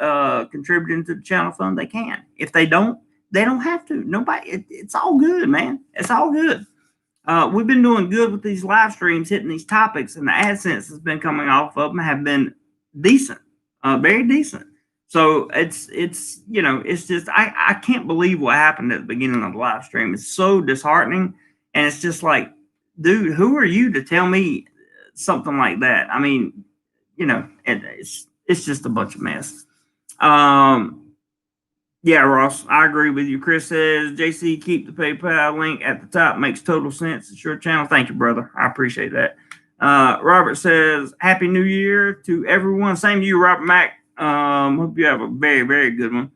contributing to the channel fund, they can. If they don't, they don't have to. It's all good, man. It's all good. We've been doing good with these live streams, hitting these topics, and the AdSense has been coming off of them, have been decent, very decent. So it's just, I can't believe what happened at the beginning of the live stream. It's so disheartening. And it's just like, dude, who are you to tell me something like that? It's just a bunch of mess. Yeah, Ross, I agree with you. Chris says, JC, keep the PayPal link at the top. Makes total sense. It's your channel. Thank you, brother. I appreciate that. Robert says, Happy New Year to everyone. Same to you, Robert Mack. Hope you have a very, very good one.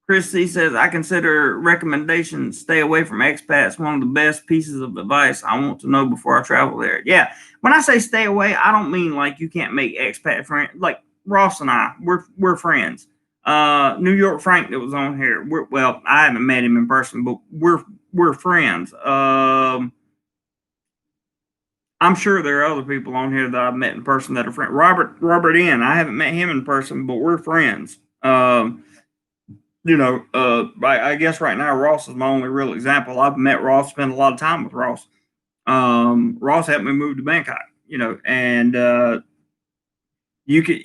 Chris C says, I consider recommendations stay away from expats one of the best pieces of advice I want to know before I travel there. Yeah. When I say stay away, I don't mean like you can't make expat friends. Like Ross and I, we're friends. New York Frank that was on here. Well, I haven't met him in person, but we're friends. I'm sure there are other people on here that I've met in person that are friends. Robert N. I haven't met him in person, but we're friends. I guess right now Ross is my only real example. I've met Ross, spent a lot of time with Ross. Ross helped me move to Bangkok, and you could,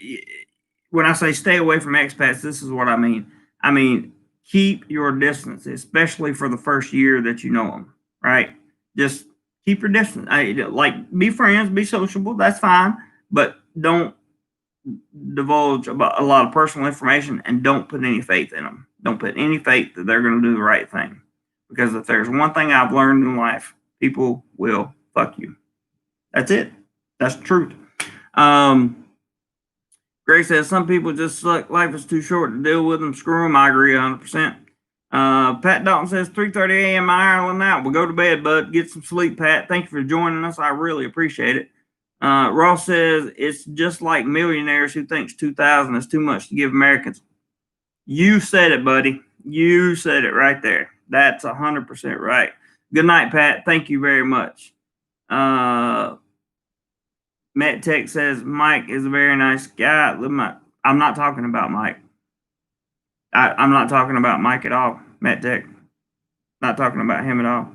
when I say stay away from expats, this is what I mean. I mean, keep your distance, especially for the first year that you know them, right? Just keep your distance. Be friends, be sociable, that's fine, but don't divulge about a lot of personal information and don't put any faith in them. Don't put any faith that they're going to do the right thing. Because if there's one thing I've learned in life, people will fuck you. That's it. That's the truth. Greg says some people just suck. Life is too short to deal with them. Screw them. I agree 100%. Pat Dalton says 3:30 a.m. Ireland now. We'll go to bed, bud. Get some sleep, Pat. Thank you for joining us. I really appreciate it. Ross says it's just like millionaires who thinks 2,000 is too much to give Americans. You said it, buddy. You said it right there. That's 100% right. Good night, Pat. Thank you very much. Matt Tech says Mike is a very nice guy. I'm not talking about Mike. I'm not talking about Mike at all. Matt Tech. Not talking about him at all.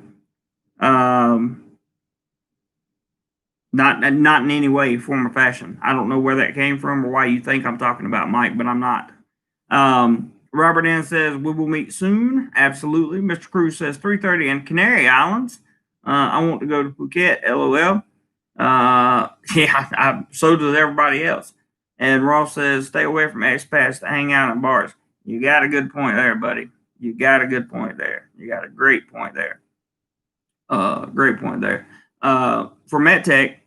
Not in any way, form, or fashion. I don't know where that came from or why you think I'm talking about Mike, but I'm not. Robert N says we will meet soon. Absolutely. Mr. Cruz says 3:30 in Canary Islands. I want to go to Phuket. LOL. So does everybody else. And Ross says stay away from expats to hang out in bars. You got a good point there, buddy. You got a good point there. You got a great point there. Great point there. For MedTech,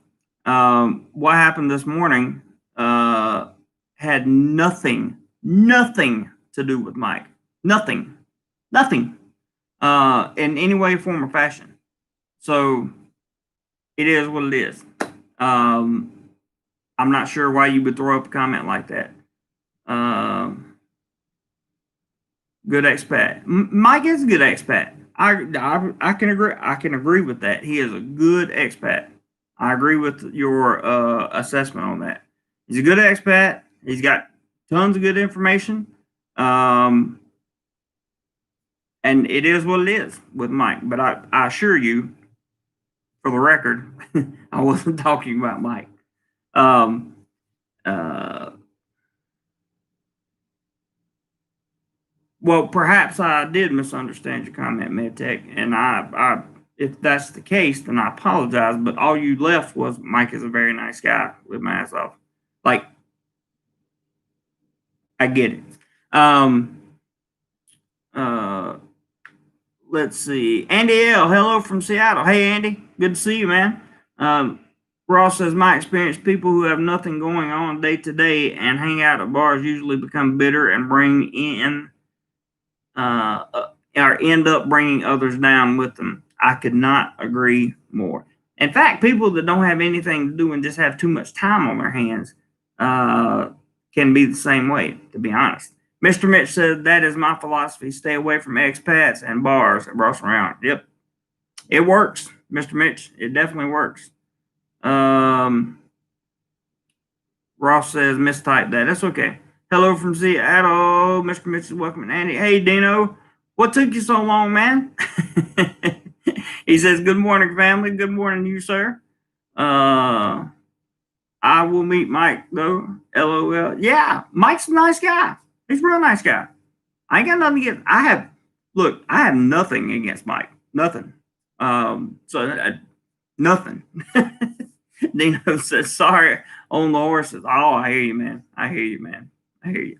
what happened this morning had nothing to do with Mike. Nothing. In any way, form, or fashion. So it is what it is. I'm not sure why you would throw up a comment like that. Good expat. Mike is a good expat. I can agree. I can agree with that. He is a good expat. I agree with your assessment on that. He's a good expat. He's got tons of good information. And it is what it is with Mike. But I assure you, for the record, I wasn't talking about Mike. Well, perhaps I did misunderstand your comment, MedTech, and I if that's the case, then I apologize. But all you left was Mike is a very nice guy with my ass off. Like, I get it. Let's see. Andy L. Hello from Seattle. Hey, Andy. Good to see you, man. Ross says, my experience, people who have nothing going on day to day and hang out at bars usually become bitter and bring in or end up bringing others down with them. I could not agree more. In fact, people that don't have anything to do and just have too much time on their hands can be the same way, to be honest. Mr. Mitch said, that is my philosophy. Stay away from expats and bars that brush around. Yep. It works, Mr. Mitch. It definitely works. Ross says, mistype that. That's okay. Hello from Seattle. Mr. Mitch is welcoming Andy. Hey, Dino. What took you so long, man? He says, good morning, family. Good morning to you, sir. I will meet Mike, though. LOL. Yeah, Mike's a nice guy. He's a real nice guy. I ain't got nothing against. I have nothing against Mike. Nothing. Nothing. Dino says, sorry on the horses. Oh, I hear you, man. I hear you.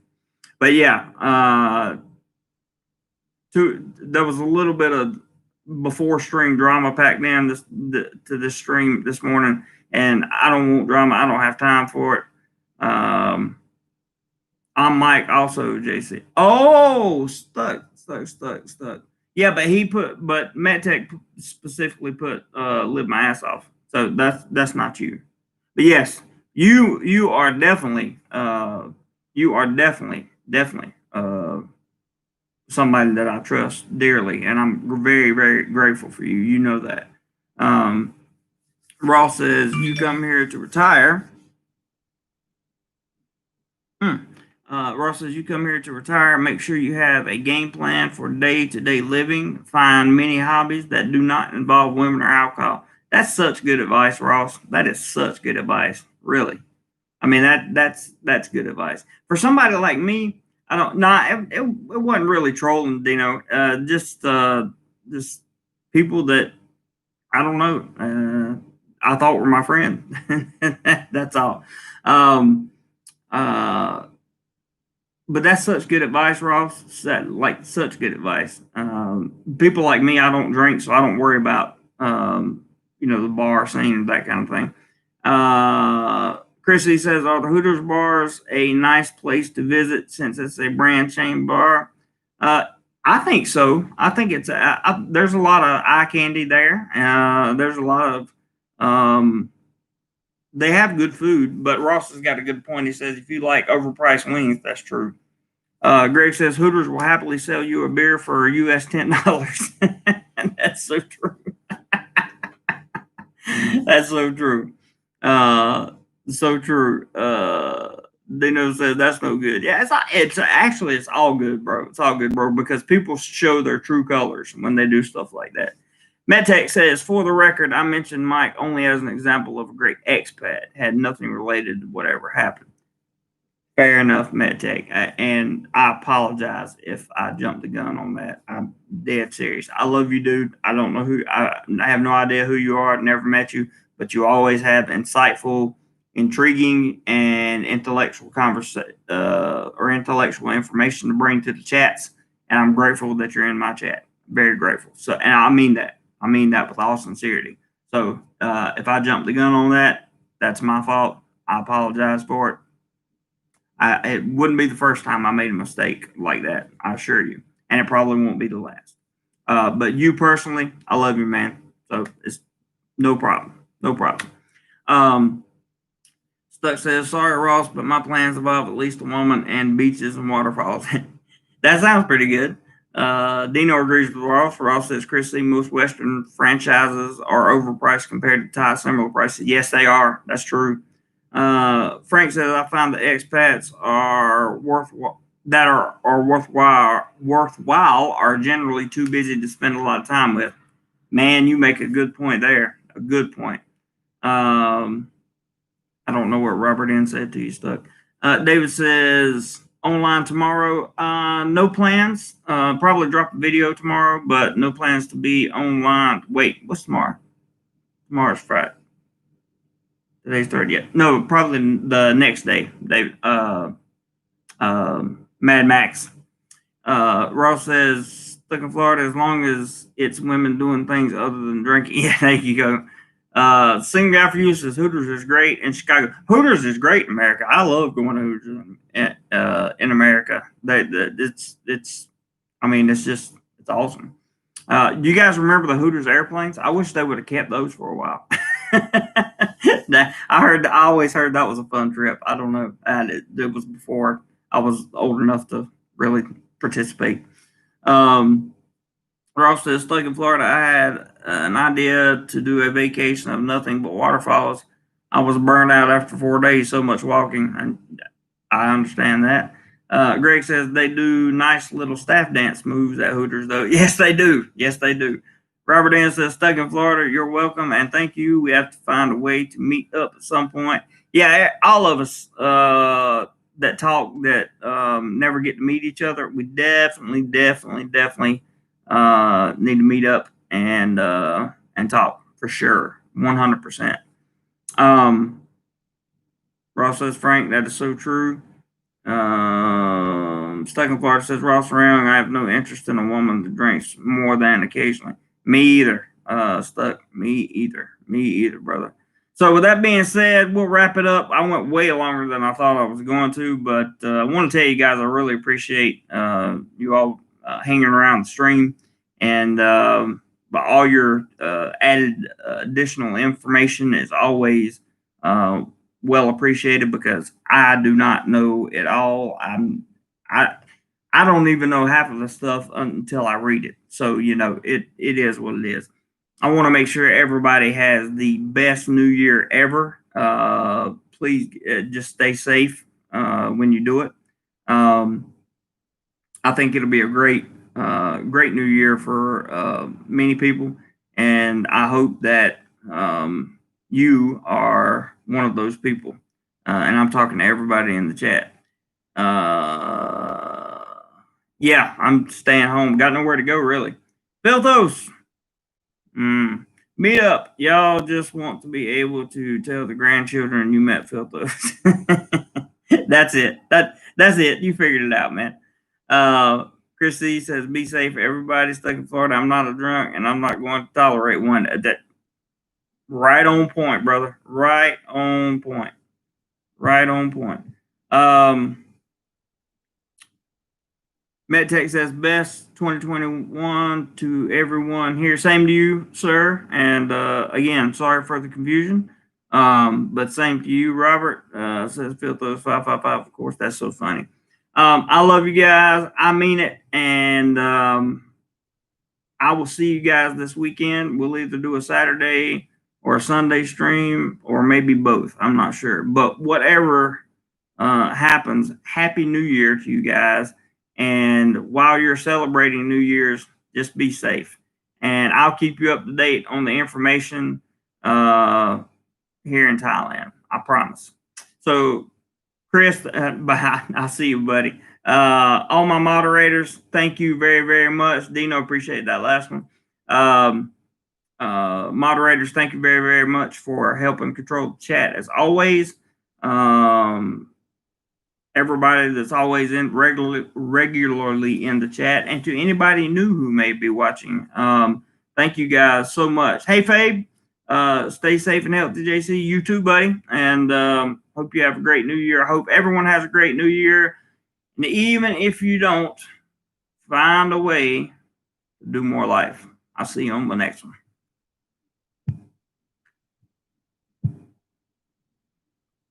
But yeah, there was a little bit of before stream drama packed in to this stream this morning, and I don't want drama. I don't have time for it. I'm Mike, also JC. Oh, stuck. Yeah, but MedTech specifically put live my ass off. So that's not you. But yes, you are definitely definitely somebody that I trust dearly, and I'm very very grateful for you. You know that. Um, Ross says you come here to retire. Ross says you come here to retire. Make sure you have a game plan for day-to-day living. Find many hobbies that do not involve women or alcohol. That's such good advice, Ross. That is such good advice. Really. I mean that's good advice for somebody like me. I don't. Nah, it wasn't really trolling, Dino. Just people that I don't know. I thought were my friend. That's all. Um, uh, but that's such good advice, Ross. Such good advice. People like me, I don't drink, so I don't worry about the bar scene, that kind of thing. Chrissy says, are the Hooters bars a nice place to visit since it's a brand chain bar? I think so. I think there's a lot of eye candy there. There's a lot of they have good food, but Ross has got a good point. He says if you like overpriced wings, that's true. Greg says Hooters will happily sell you a beer for US $10. That's so true. That's so true. So true. Dino says that's no good. Yeah, it's all good, bro. It's all good, bro, because people show their true colors when they do stuff like that. MedTech says, for the record, I mentioned Mike only as an example of a great expat. Had nothing related to whatever happened. Fair enough, MedTech. And I apologize if I jumped the gun on that. I'm dead serious. I love you, dude. I don't know I have no idea who you are. Never met you, but you always have insightful, intriguing, and intellectual conversation or intellectual information to bring to the chats. And I'm grateful that you're in my chat. Very grateful. So, and I mean that. I mean that with all sincerity. So, if I jumped the gun on that, that's my fault. I apologize for it. It wouldn't be the first time I made a mistake like that, I assure you, and it probably won't be the last. But you personally, I love you, man. So it's no problem, no problem. Stuck says, sorry, Ross, but my plans involve at least a woman and beaches and waterfalls. That sounds pretty good. Dino agrees with Ross. Ross says, Chrissy, most Western franchises are overpriced compared to Thai similar prices. Yes, they are. That's true. Frank says, I find the expats are worthwhile are generally too busy to spend a lot of time with. Man, you make a good point there. A good point. I don't know what Robert N said to you, Stuck. David says, online tomorrow. No plans. Probably drop a video tomorrow, but no plans to be online. Wait, what's tomorrow? Tomorrow's Friday. Today's third yet. No, probably the next day. David. Mad Max. Ross says, stuck in Florida as long as it's women doing things other than drinking. Yeah, there you go. Single guy for you says Hooters is great in Chicago. Hooters is great in America. I love going to Hooters in America. It's awesome. Do you guys remember the Hooters airplanes? I wish they would have kept those for a while. I always heard that was a fun trip. I don't know. It was before I was old enough to really participate. Ross says, stuck in Florida, I had an idea to do a vacation of nothing but waterfalls. I was burned out after 4 days, so much walking, and I understand that. Greg says they do nice little staff dance moves at Hooters, though. Yes, they do. Yes, they do. Robert Ann says, stuck in Florida, you're welcome, and thank you. We have to find a way to meet up at some point. Yeah, all of us that talk that never get to meet each other, we definitely need to meet up and talk for sure, 100%. Ross says, Frank, that is so true. Stuck in Florida says, Ross around, I have no interest in a woman that drinks more than occasionally. Me either. Stuck. Me either. Me either, brother. So with that being said, we'll wrap it up. I went way longer than I thought I was going to, but I want to tell you guys I really appreciate you all hanging around the stream and all your added additional information is always well appreciated because I do not know it all. I I don't even know half of the stuff until I read it. So, it is what it is. I want to make sure everybody has the best new year ever. Please just stay safe when you do it. I think it'll be a great new year for many people. And I hope that you are one of those people. And I'm talking to everybody in the chat. Yeah, I'm staying home. Got nowhere to go, really. Filthos. Meet up. Y'all just want to be able to tell the grandchildren you met Filthos. That's it. That's it. You figured it out, man. Chrissy says, "Be safe, everybody. Stuck in Florida. I'm not a drunk, and I'm not going to tolerate one." That right on point, brother. Right on point. Right on point. MedTech says best 2021 to everyone here. Same to you, sir. And again, sorry for the confusion. But same to you, Robert. Says Filthos 555. Of course, that's so funny. I love you guys. I mean it. And I will see you guys this weekend. We'll either do a Saturday or a Sunday stream or maybe both. I'm not sure. But whatever happens, Happy New Year to you guys. And while you're celebrating New Year's, just be safe. And I'll keep you up to date on the information here in Thailand. I promise. So, Chris, I see you, buddy. All my moderators, thank you very, very much. Dino, appreciate that last one. Moderators, thank you very, very much for helping control the chat as always. Everybody that's always in regularly in the chat, and to anybody new who may be watching, thank you guys so much. Hey, Fabe, stay safe and healthy, JC. You too, buddy. And hope you have a great new year. I hope everyone has a great new year. And even if you don't, find a way to do more life. I'll see you on the next one.